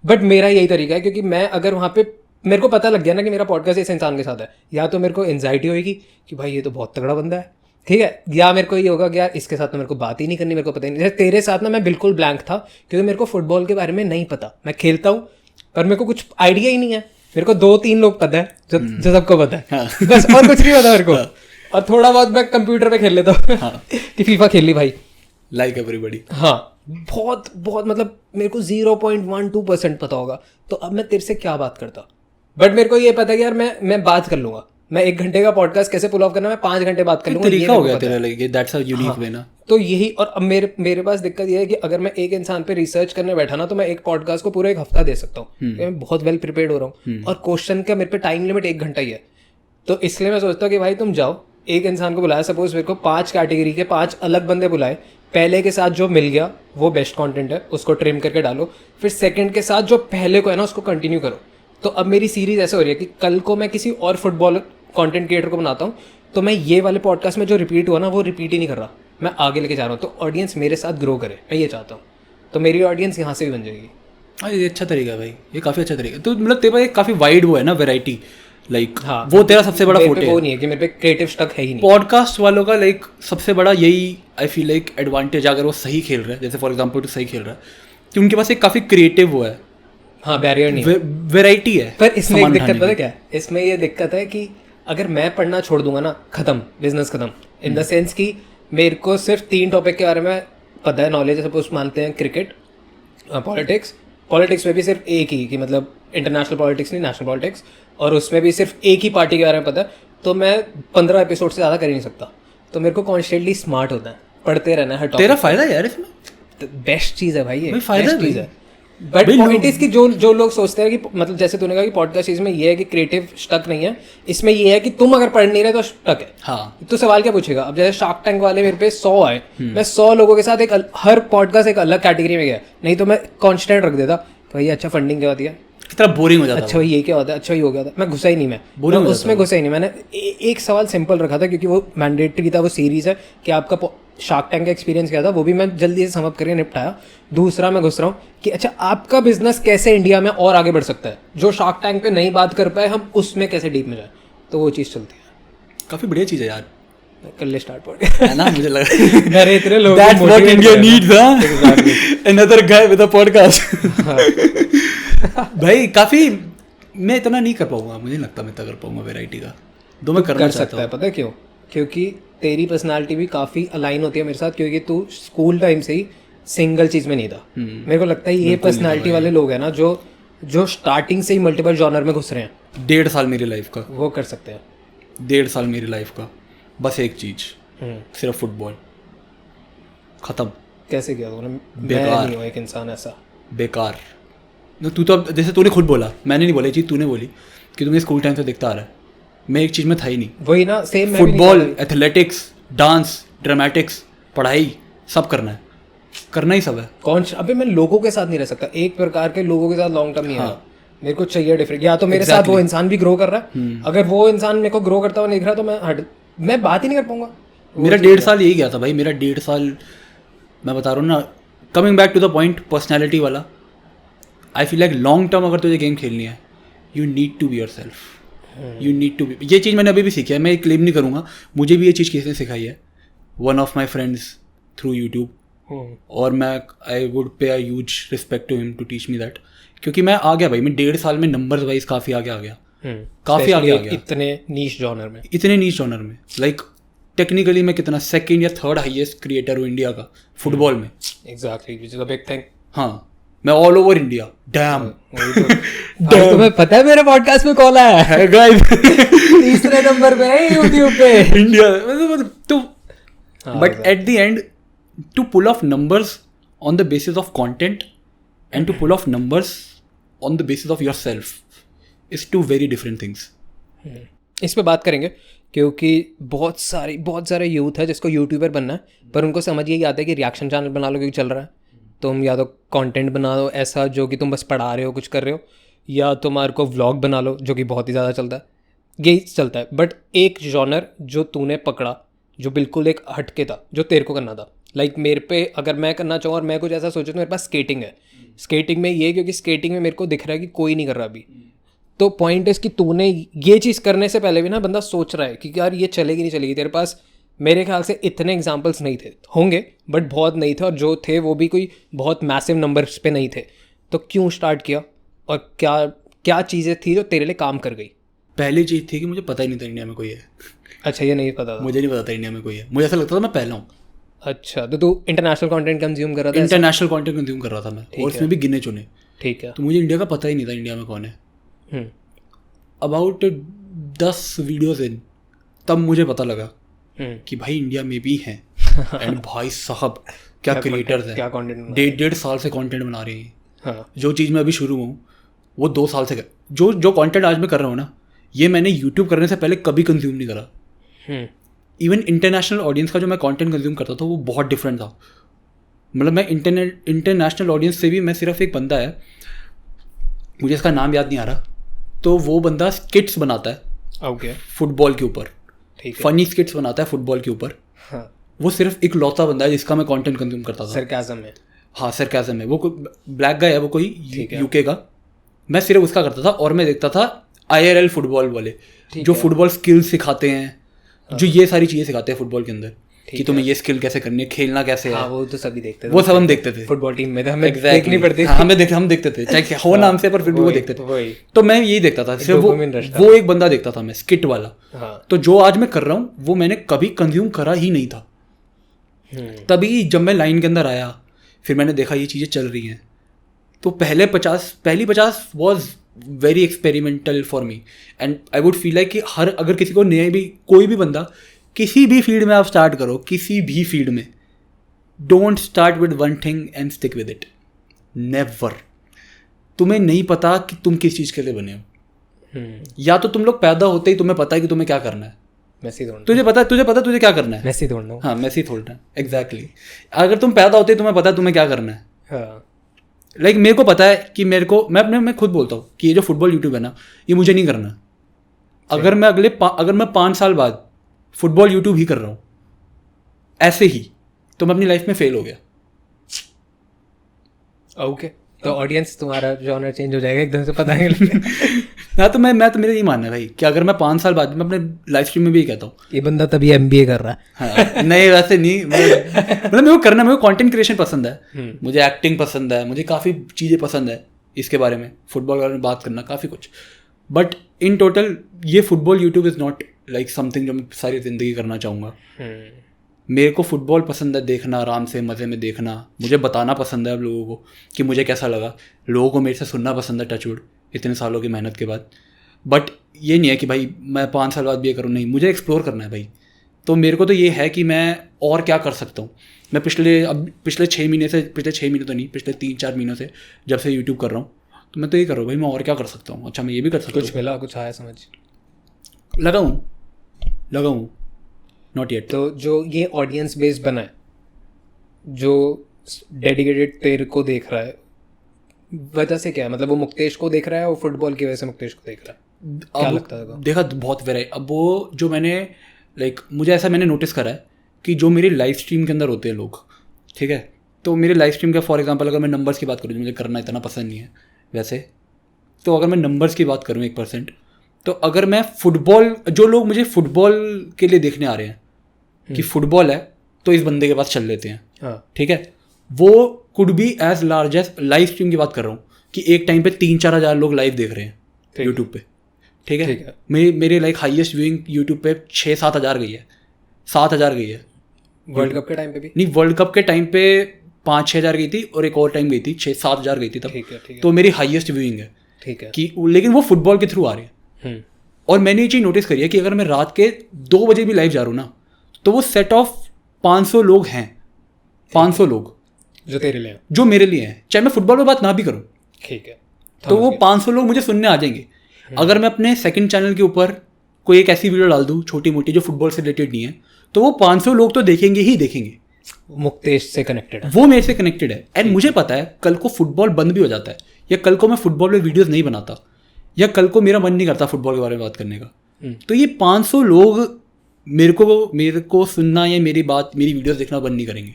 बट मेरा यही तरीका है, क्योंकि मैं अगर वहाँ पे मेरे को पता लग गया ना कि मेरा पॉडकास्ट इस इंसान के साथ है, या तो मेरे को एंजाइटी होगी कि भाई ये तो बहुत तगड़ा बंदा है, ठीक है, या मेरे को ये होगा कि यार इसके साथ तो मेरे को बात ही नहीं करनी, मेरे को पता ही नहीं। जैसे तेरे साथ ना मैं बिल्कुल ब्लैंक था, क्योंकि मेरे को फुटबॉल के बारे में नहीं पता। मैं खेलता हूँ पर मेरे को कुछ आइडिया ही नहीं है। मेरे को 2-3 लोग पता है जो सबको पता है, बस, और कुछ नहीं पता मेरे को। और थोड़ा बहुत मैं कंप्यूटर पे खेल लेता हूँ कि फीफा खेल ली भाई, लाइक एवरीबॉडी। हाँ, बहुत बहुत, मतलब मेरे को 0.12% पता होगा। तो अब मैं तेरे से क्या बात करता, बट मेरे को ये पता है कि यार मैं बात कर लूंगा। मैं 1 घंटे का पॉडकास्ट कैसे पुल ऑफ करना, मैं 5 घंटे बात कर लूंगा। तरीका हो गया तेरा, like that's a unique way ना। तो यही, और अब मेरे पास दिक्कत ये है कि अगर मैं एक इंसान पे रिसर्च करने बैठा ना, तो मैं एक पॉडकास्ट को पूरा 1 हफ्ता दे सकता हूँ। मैं बहुत वेल प्रिपेयर्ड हो रहा हूँ, और क्वेश्चन का मेरे पे टाइम लिमिट 1 घंटा ही है। तो इसलिए मैं सोचता हूँ कि भाई तुम जाओ, एक इंसान को बुलाया, सपोज मेरे को 5 कैटेगरी के 5 अलग बंदे बुलाए। पहले के साथ जो मिल गया वो बेस्ट कंटेंट है, उसको ट्रिम करके डालो। फिर सेकंड के साथ जो पहले को है ना, उसको कंटिन्यू करो। तो अब मेरी सीरीज ऐसे हो रही है कि कल को मैं किसी और फुटबॉल कंटेंट क्रिएटर को बनाता हूँ, तो मैं ये वाले पॉडकास्ट में जो रिपीट हुआ ना, वो रिपीट ही नहीं कर रहा, मैं आगे लेके जा रहा हूँ। तो ऑडियंस मेरे साथ ग्रो करे, मैं ये चाहता हूँ। तो मेरी ऑडियंस यहाँ से भी बन जाएगी। हाँ, ये अच्छा तरीका है भाई, ये काफ़ी अच्छा तरीका है। तो मतलब तेरे पास एक काफ़ी वाइड वो है ना, वैरायटी, लाइक हाँ, वो तेरा सबसे बड़ा फोटे वो नहीं है कि मेरे पे क्रिएटिव स्टक है ही नहीं। पॉडकास्ट वालों का लाइक सबसे बड़ा यही आई फील लाइक एडवांटेज, अगर वो सही खेल रहा है, जैसे फॉर एग्जांपल तो सही खेल रहा है, कि उनके पास एक काफ़ी क्रिएटिव वो है। हाँ, बैरियर नहीं है, वैरायटी है। पर इसमें एक दिक्कत पता है क्या है, इसमें ये दिक्कत है कि अगर मैं पढ़ना छोड़ दूंगा ना, खत्म, बिजनेस खत्म। इन द सेंस कि मेरे को सिर्फ 3 टॉपिक के बारे में पता है, नॉलेज है। सपोज मानते हैं क्रिकेट, पॉलिटिक्स में भी सिर्फ एक ही, कि मतलब इंटरनेशनल पॉलिटिक्स नहीं, नेशनल पॉलिटिक्स, और उसमें भी सिर्फ एक ही पार्टी के बारे में पता है। तो मैं 15 एपिसोड से ज़्यादा कर ही नहीं सकता। तो मेरे को कॉन्स्टेंटली स्मार्ट होता है, पढ़ते रहना है। तेरा फायदा है यार इसमें, बेस्ट चीज़ है भाई, ये फायदा चीज़ है। बट पॉइंट इज कि जो लोग सोचते हैं कि मतलब जैसे तूने कहा कि पॉडकास्ट चीज में ये है कि क्रिएटिव स्टक नहीं है, इसमें ये है कि तुम अगर पढ़ नहीं रहे तो स्टक है। हाँ, तो सवाल क्या पूछेगा। अब जैसे शार्क टैंक वाले मेरे पे 100 आए, मैं 100 लोगों के साथ हर पॉडकास्ट एक अलग कैटेगरी में गया, नहीं तो मैं कॉन्स्टेंट रख देता। तो भाई अच्छा फंडिंग क्या होती है, कितना बोरिंग हो जाता है। अच्छा भाई ये क्या होता है, अच्छा ही हो गया था, मैं घुसा ही नहीं, मैं उसमें घुसा ही नहीं। मैंने एक सवाल सिंपल रखा था, क्योंकि वो मैंडेटरी था, वो सीरीज है कि आपका शार्क टैंक का एक्सपीरियंस क्या था, वो भी मैं जल्दी से समझ करके निपटाया। दूसरा मैं घुस रहा हूँ कि अच्छा आपका बिजनेस कैसे इंडिया में और आगे बढ़ सकता है, जो शार्क टैंक पे नहीं बात कर पाए हम उसमें कैसे डीप में जाए। तो वो चीज़ चलती है। काफ़ी बढ़िया चीज़ है यार, कर ले स्टार्ट पॉडकास्ट है ना, मुझे लगा अरे इतने लोग That's what India needs, huh? Another guy with a podcast. भाई काफ़ी, मैं इतना नहीं कर पाऊंगा, मुझे नहीं लगता मैं इतना कर पाऊंगा वैरायटी का। दो मैं करना कर सकता है, पता है क्यों? क्योंकि तेरी पर्सनालिटी भी काफ़ी अलाइन होती है मेरे साथ, क्योंकि तू स्कूल टाइम से ही सिंगल चीज़ में नहीं था। मेरे को लगता है ये पर्सनालिटी वाले लोग हैं ना, जो स्टार्टिंग से ही मल्टीपल जॉनर में घुस रहे हैं। 1.5 साल मेरी लाइफ का, वो कर सकते हैं। 1.5 साल मेरी लाइफ का, बस एक चीज़, सिर्फ फुटबॉल, ख़त्म। कैसे किया तूने? बेकार। मैं नहीं हूँ एक इंसान ऐसा, बेकार। तू तो अब जैसे तूने खुद बोला, मैंने नहीं बोला ये चीज़, तूने बोली कि तुम्हें स्कूल टाइम से दिखता आ रहा है। मैं एक चीज़ में था ही नहीं। वही ना, same. Football, athletics, dance, dramatics, पढ़ाई, सब करना है, करना ही सब है। कौन अबे मैं लोगों के साथ नहीं रह सकता, एक प्रकार के लोगों के साथ लॉन्ग टर्म नहीं है। मेरे को चाहिए डिफरेंट। या तो मेरे साथ वो इंसान भी ग्रो कर रहा है, अगर वो इंसान मेरे को ग्रो करता हुआ दिख रहा तो मैं बात ही नहीं कर पाऊंगा। मेरा 1.5 साल यही गया था भाई, मेरा 1.5 साल, मैं बता रहा हूँ ना, coming back to the point, personality वाला। I feel like long term अगर तुझे गेम खेलनी है, you need to be yourself, you need to be. ये चीज़ मैंने अभी भी सीखी है, मैं क्लेम नहीं करूँगा, मुझे भी ये चीज़ किसी ने सिखाई है, one of my friends through YouTube. और मैं I would pay a huge respect to him to teach me that, क्योंकि मैं आ गया भाई, मैं 1.5 साल में नंबर्स वाइज काफ़ी आगे आ गया, काफ़ी आगे आ गया इतने नीश जॉनर में, इतने नीच जॉनर में। लाइक टेक्निकली मैं कितना 2nd या 3rd हाईएस्ट क्रिएटर हूँ इंडिया का फुटबॉल में। Exactly, which is a big thing. हाँ, मैं ऑल ओवर इंडिया। डैम तुम्हें पता है मेरे पॉडकास्ट में कॉल आया है गाइस, 3रे नंबर पे है यूट्यूब पे इंडिया। तो but at the end to pull off numbers on the basis of content and to pull off numbers on the basis of yourself is two very different things. इस पे बात करेंगे, क्योंकि बहुत सारे youth है जिसको यूट्यूबर बनना है, पर उनको समझ यही आता है कि रिएक्शन चैनल बना लो क्योंकि चल रहा है, तुम या तो कंटेंट बना लो ऐसा जो कि तुम बस पढ़ा रहे हो, कुछ कर रहे हो, या तुम्हारे को व्लॉग बना लो जो कि बहुत ही ज़्यादा चलता है, यही चलता है। बट एक जॉनर जो तूने पकड़ा, जो बिल्कुल एक हटके था, जो तेरे को करना था, लाइक मेरे पे अगर मैं करना चाहूँ और मैं कुछ ऐसा सोचूँ तो मेरे पास स्केटिंग है। स्केटिंग में ये, क्योंकि स्केटिंग में मेरे को दिख रहा है कि कोई नहीं कर रहा अभी, तो पॉइंट इस कि तूने ये चीज़ करने से पहले भी ना बंदा सोच रहा है कि यार ये चलेगी नहीं चलेगी। तेरे पास मेरे ख्याल से इतने एग्जाम्पल्स नहीं थे, होंगे बट बहुत नहीं थे, और जो थे वो भी कोई बहुत मैसिव नंबर्स पे नहीं थे। तो क्यों स्टार्ट किया और क्या क्या चीज़ें थी जो तेरे लिए काम कर गई? पहली चीज़ थी कि मुझे पता ही नहीं था इंडिया में कोई है। अच्छा, ये नहीं पता था? मुझे नहीं पता था इंडिया में कोई है, मुझे ऐसा लगता था मैं पहला हूँ। अच्छा, तो तू इंटरनेशनल कंटेंट कंज्यूम कर रहा था? इंटरनेशनल कंटेंट कंज्यूम कर रहा था मैं, और उसमें भी गिने चुने। ठीक है। तो मुझे इंडिया का पता ही नहीं था इंडिया में कौन है। अबाउट 10 वीडियोज इन तब मुझे पता लगा कि भाई इंडिया में भी हैं एंड भाई साहब क्या क्रिएटर्स हैं, क्या कंटेंट, 1.5 साल से कंटेंट बना रहे हैं। हाँ। जो चीज़ मैं अभी शुरू हूँ वो 2 साल से जो कंटेंट आज मैं कर रहा हूँ ना, ये मैंने यूट्यूब करने से पहले कभी कंज्यूम नहीं करा। इवन इंटरनेशनल ऑडियंस का जो मैं कंटेंट कंज्यूम करता था वो बहुत डिफरेंट था। मतलब मैं इंटरनेशनल ऑडियंस से भी, मैं सिर्फ एक बंदा है, मुझे इसका नाम याद नहीं आ रहा, तो वो बंदा स्किट्स बनाता है ओके फुटबॉल के ऊपर, फनी स्किट्स बनाता है फुटबॉल के ऊपर। हाँ। वो सिर्फ एक लौता बंदा है जिसका मैं कंटेंट कंज्यूम करता था। सरकाज़म में? हाँ, सरकाज़म में। वो कोई ब्लैक गाय है, वो कोई यूके का। मैं सिर्फ उसका करता था और मैं देखता था IRL फुटबॉल वाले जो फुटबॉल स्किल्स सिखाते हैं, जो ये सारी चीज़ें सिखाते हैं फुटबॉल के अंदर कि तुम्हें ये स्किल कैसे करनी है, खेलना कैसे है। वो तो सभी देखते थे, वो सब हम देखते थे फुटबॉल टीम में, तो हमें देखनी पड़ती थी। हम देखते थे, चाहे हो नाम से, पर फिर भी वो देखते थे। तो मैं यही देखता था सिर्फ, वो एक बंदा देखता था मैं, स्किट वाला। तो जो आज मैं कर रहा हूँ वो मैंने कभी कंज्यूम करा ही नहीं था। तभी जब मैं लाइन के अंदर आया, फिर मैंने देखा ये चीज़ें चल रही हैं, तो पहली 50 was very experimental for me, and I would feel like कि अगर किसी को नया भी, कोई भी बंदा किसी भी फील्ड में आप स्टार्ट करो, किसी भी फील्ड में, don't start with one thing and stick with it, never. तुम्हें नहीं पता कि तुम किस चीज़ के लिए बने हो। या तो तुम लोग पैदा होते ही तुम्हें पता है कि तुम्हें क्या करना है, तुझे पता तुझे क्या करना है, मेसी दौड़ना। हाँ, मेसी दौड़ना, एग्जैक्टली। अगर तुम पैदा होते ही तुम्हें पता है तुम्हें क्या करना है। हाँ। लाइक मेरे को पता है कि मैं खुद बोलता हूँ कि ये जो फुटबॉल यूट्यूब है ना, ये मुझे नहीं करना। अगर मैं 5 साल बाद फुटबॉल यूट्यूब ही कर रहा हूँ ऐसे ही, तो मैं अपनी लाइफ में फेल हो गया। ओके, तो ऑडियंस तुम्हारा जॉनर चेंज हो जाएगा एकदम से, पता नहीं लगेगा। ना तो मैं तो मेरा यही मानना है भाई कि अगर मैं 5 साल बाद, मैं अपने लाइव स्ट्रीम में भी कहता हूँ, ये बंदा तभी MBA कर रहा है। हाँ, नहीं वैसे नहीं, मतलब मेरे को करना, मेरे को कंटेंट क्रिएशन पसंद है, मुझे एक्टिंग पसंद है, मुझे काफ़ी चीज़ें पसंद है इसके बारे में, फुटबॉल के बारे में बात करना, काफ़ी कुछ। बट इन टोटल ये football YouTube is not like something जो मैं सारी ज़िंदगी करना चाहूँगा। मेरे को फुटबॉल पसंद है देखना, आराम से मज़े में देखना, मुझे बताना पसंद है अब लोगों को कि मुझे कैसा लगा, लोगों को मेरे से सुनना पसंद है, टचवुड, इतने सालों की मेहनत के बाद। बट ये नहीं है कि भाई मैं 5 साल बाद भी ये करूँ, नहीं, मुझे एक्सप्लोर करना है भाई। तो मेरे को तो ये है कि मैं और क्या कर सकता हूँ। मैं पिछले 6 महीने से, पिछले 6 महीने तो नहीं, पिछले 3-4 महीनों से जब से यूट्यूब कर रहा हूँ, तो मैं तो ये कर रहा हूँ भाई, मैं और क्या कर सकता हूँ। अच्छा, मैं ये भी कर सकता हूँ, कुछ मिला, कुछ आया समझ, लगाऊँ नॉट येट। तो जो ये ऑडियंस बेस बना है, जो डेडिकेटेड तेरे को देख रहा है, वजह से क्या है? मतलब वो मुक्तेश को देख रहा है और फुटबॉल की वजह से मुक्तेश को देख रहा है, क्या लगता है? देखा बहुत वेराइटी। अब वो जो मैंने मुझे ऐसा मैंने नोटिस करा है कि जो मेरे लाइव स्ट्रीम के अंदर होते हैं लोग, ठीक है, तो मेरे लाइव स्ट्रीम का फॉर एग्जांपल अगर मैं नंबर्स की बात करूँ, मुझे करना इतना पसंद नहीं है वैसे, तो अगर मैं नंबर्स की बात करूँ 1%, तो अगर मैं फुटबॉल, जो लोग मुझे फुटबॉल के लिए देखने आ रहे हैं कि फुटबॉल है तो इस बंदे के पास चल लेते हैं, ठीक है, वो could be as large as live stream की बात कर रहा हूँ कि एक टाइम पे 3-4 हज़ार लोग लाइव देख रहे हैं यूट्यूब पे, ठीक है। मेरे लाइक हाईएस्ट व्यूइंग यूट्यूब पे 6-7 हज़ार गई है, 7 हज़ार गई है। वर्ल्ड कप के टाइम पे भी नहीं, वर्ल्ड कप के टाइम पे 5-6 हज़ार गई थी और एक और टाइम गई थी 6-7 हज़ार गई थी तब। ठीक है। तो मेरी हाईएस्ट व्यूइंग है, ठीक है कि लेकिन वो फुटबॉल के थ्रू आ रही है। और मैंने ये चीज़ नोटिस करी है कि अगर मैं रात के 2 बजे भी लाइव जा रहा हूँ ना, तो वो सेट ऑफ 500 लोग हैं, 500 लोग जो तेरे लिए, जो मेरे लिए हैं, चाहे मैं फुटबॉल पे बात ना भी करूँ, ठीक है। तो वो 500 लोग मुझे सुनने आ जाएंगे। अगर मैं अपने सेकंड चैनल के ऊपर कोई एक ऐसी वीडियो डाल दूँ छोटी मोटी जो फुटबॉल से रिलेटेड नहीं है, तो वो 500 लोग तो देखेंगे ही देखेंगे। मुक्तेश से कनेक्टेड है, वो मेरे से कनेक्टेड है। एंड मुझे पता है कल को फुटबॉल बंद भी हो जाता है, या कल को मैं फुटबॉल पे वीडियोस नहीं बनाता, या कल को मेरा मन नहीं करता फुटबॉल के बारे में बात करने का, तो ये 500 लोग मेरे को सुनना या मेरी वीडियोस देखना बंद नहीं करेंगे।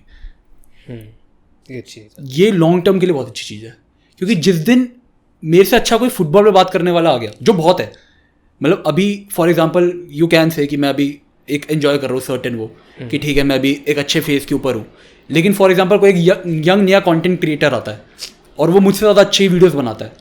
ये चीज़, ये लॉन्ग टर्म के लिए बहुत अच्छी चीज़ है, क्योंकि जिस दिन मेरे से अच्छा कोई फुटबॉल पे बात करने वाला आ गया, जो बहुत है, मतलब अभी for example you can say कि मैं अभी एक एंजॉय कर रहा हूँ सर्टेन वो, कि ठीक है मैं अभी एक अच्छे फेज के ऊपर हूँ, लेकिन फॉर एग्जांपल कोई एक यंग नया कंटेंट क्रिएटर आता है और वो मुझसे ज़्यादा अच्छी वीडियोस बनाता है,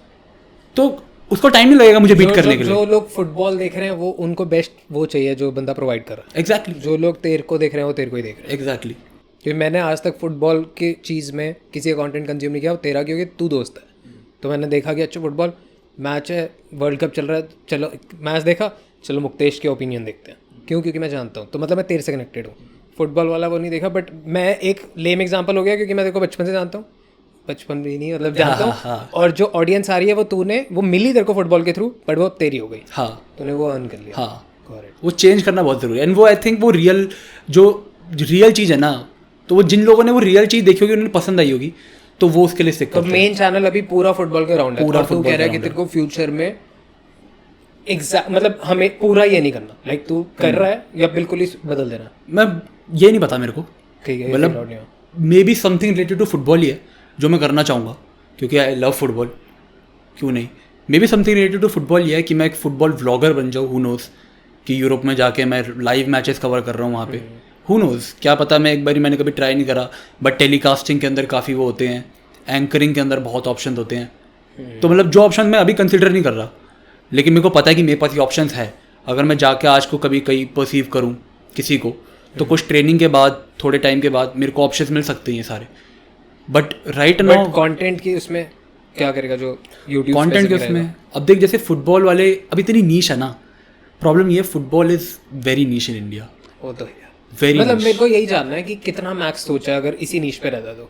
तो उसको टाइम नहीं लगेगा मुझे बीट करने के लिए। जो लोग फुटबॉल देख रहे हैं वो उनको बेस्ट वो चाहिए जो बंदा प्रोवाइड कर रहा है। एग्जैक्टली। जो लोग तेरे को देख रहे हैं वो तेरे को ही देख रहे हैं। एग्जैक्टली। क्योंकि मैंने आज तक फुटबॉल की चीज़ में किसी का कंटेंट कंज्यूम नहीं किया, वो तेरा क्योंकि तू दोस्त है, तो मैंने देखा कि अच्छा फुटबॉल मैच है, वर्ल्ड कप चल रहा है, चलो मैच देखा, चलो मुक्तेश के ओपिनियन देखते हैं, क्यों? क्योंकि मैं जानता हूँ, तो मतलब मैं तेरे से कनेक्टेड हूँ। फुटबॉल वाला वो नहीं देखा, बट मैं एक लेम एग्जांपल हो गया क्योंकि मैं तेरे को बचपन से जानता हूँ, बचपन भी नहीं मतलब जानता हूँ, और जो ऑडियंस आ रही है वो वो मिली तेरे को फुटबॉल के थ्रू, बट वो तेरी हो गई। हाँ, तूने वो अर्न कर लिया। हाँ, वो चेंज करना बहुत ज़रूरी है। एंड वो आई थिंक वो जो रियल चीज़ है ना, तो वो जिन लोगों ने वो रियल चीज़ देखी होगी, उन्हें पसंद आई होगी, तो वो उसके लिए स्टिक करते हैं। मेन चैनल अभी पूरा फुटबॉल के राउंड है, पूरा तू कह रहा है कि तेरे को फ्यूचर में मतलब हमें पूरा ये नहीं करना, लाइक तू कर रहा है या बिल्कुल ही बदल देना? मैं ये नहीं पता मेरे को, ठीक है, मतलब maybe something related to football ही है जो मैं करना चाहूँगा, क्योंकि आई लव फुटबॉल, क्यों नहीं। Maybe something related to football ये है कि मैं एक फुटबॉल व्लॉगर बन जाऊँ, हु नोज़, कि यूरोप में जाके मैं लाइव मैचेस कवर कर रहा हूँ वहाँ पे, हु नोज़, क्या पता। मैं एक बारी मैंने कभी ट्राई नहीं करा, बट टेलीकास्टिंग के अंदर काफ़ी वो होते हैं, एंकरिंग के अंदर बहुत ऑप्शन होते हैं, तो मतलब जो ऑप्शन मैं अभी कंसिडर नहीं कर रहा, लेकिन मेरे को पता है कि मेरे पास ये ऑप्शंस है। अगर मैं जाके आज को कभी कहीं परसीव करूँ किसी को, तो कुछ ट्रेनिंग के बाद, थोड़े टाइम के बाद मेरे को ऑप्शंस मिल सकते हैं ये सारे। बट राइट नाउ कंटेंट की उसमें क्या करेगा जो यूट्यूब कंटेंट के उसमें, अब देख जैसे फुटबॉल वाले अब इतनी नीश है ना, प्रॉब्लम ये football is very niche in India. वो तो है वेरी, मतलब मेरे को यही जानना है कि कितना मैक्स सोचा है अगर इसी नीश पे रहता तो।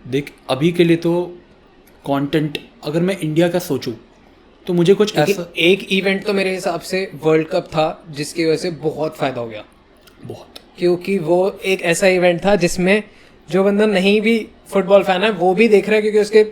देख अभी के लिए तो कंटेंट अगर मैं इंडिया का सोचूं तो मुझे कुछ ऐसा, एक इवेंट तो मेरे हिसाब से वर्ल्ड कप था जिसकी वजह से बहुत फायदा हो गया, बहुत, क्योंकि वो एक ऐसा इवेंट था जिसमें जो बंदा नहीं भी फुटबॉल फैन है वो भी देख रहा है, क्योंकि उसके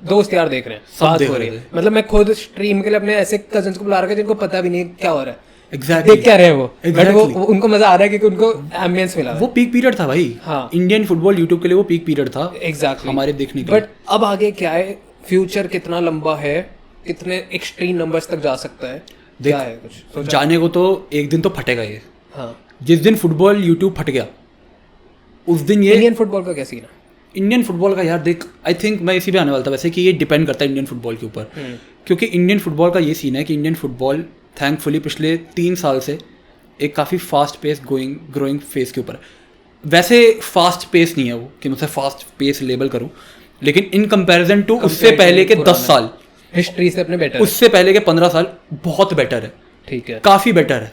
दोस्त यार देख रहे हैं, बात हो रही है। मतलब मैं खुद स्ट्रीम के लिए अपने ऐसे कजन्स को बुला रखा है जिनको पता भी नहीं क्या हो रहा है, एग्जैक्टली देख क्या रहे हैं वो, बट वो उनको मजा आ रहा है क्योंकि उनको एम्बियंस मिला। वो पीक पीरियड था भाई। हाँ, इंडियन फुटबॉल यूट्यूब के लिए वो पीक पीरियड था एग्जैक्टली हमारे देखने के। बट अब आगे क्या है, फ्यूचर कितना लंबा है, कितने एक्सट्रीम नंबर्स तक जा सकता है, क्या है कुछ जाने को? तो एक दिन तो फटेगा ये। हाँ, जिस दिन फुटबॉल यूट्यूब फट गया उस दिन ये इंडियन फुटबॉल का क्या सीन है? इंडियन फुटबॉल का यार देख, आई थिंक मैं इसी पे आने वाला था वैसे, कि ये डिपेंड करता है इंडियन फुटबॉल के ऊपर, क्योंकि इंडियन फुटबॉल का ये सीन है कि इंडियन फुटबॉल थैंकफुली पिछले 3 साल से एक काफ़ी फास्ट पेस ग्रोइंग फेस के ऊपर। वैसे फास्ट पेस नहीं है वो कि मैं उसे फास्ट पेस लेबल करूं, लेकिन इन कंपैरिजन टू उससे पहले के 10 साल हिस्ट्री से अपने बेटर, उससे पहले के 15 साल बहुत बेटर है। ठीक है, काफ़ी बेटर है,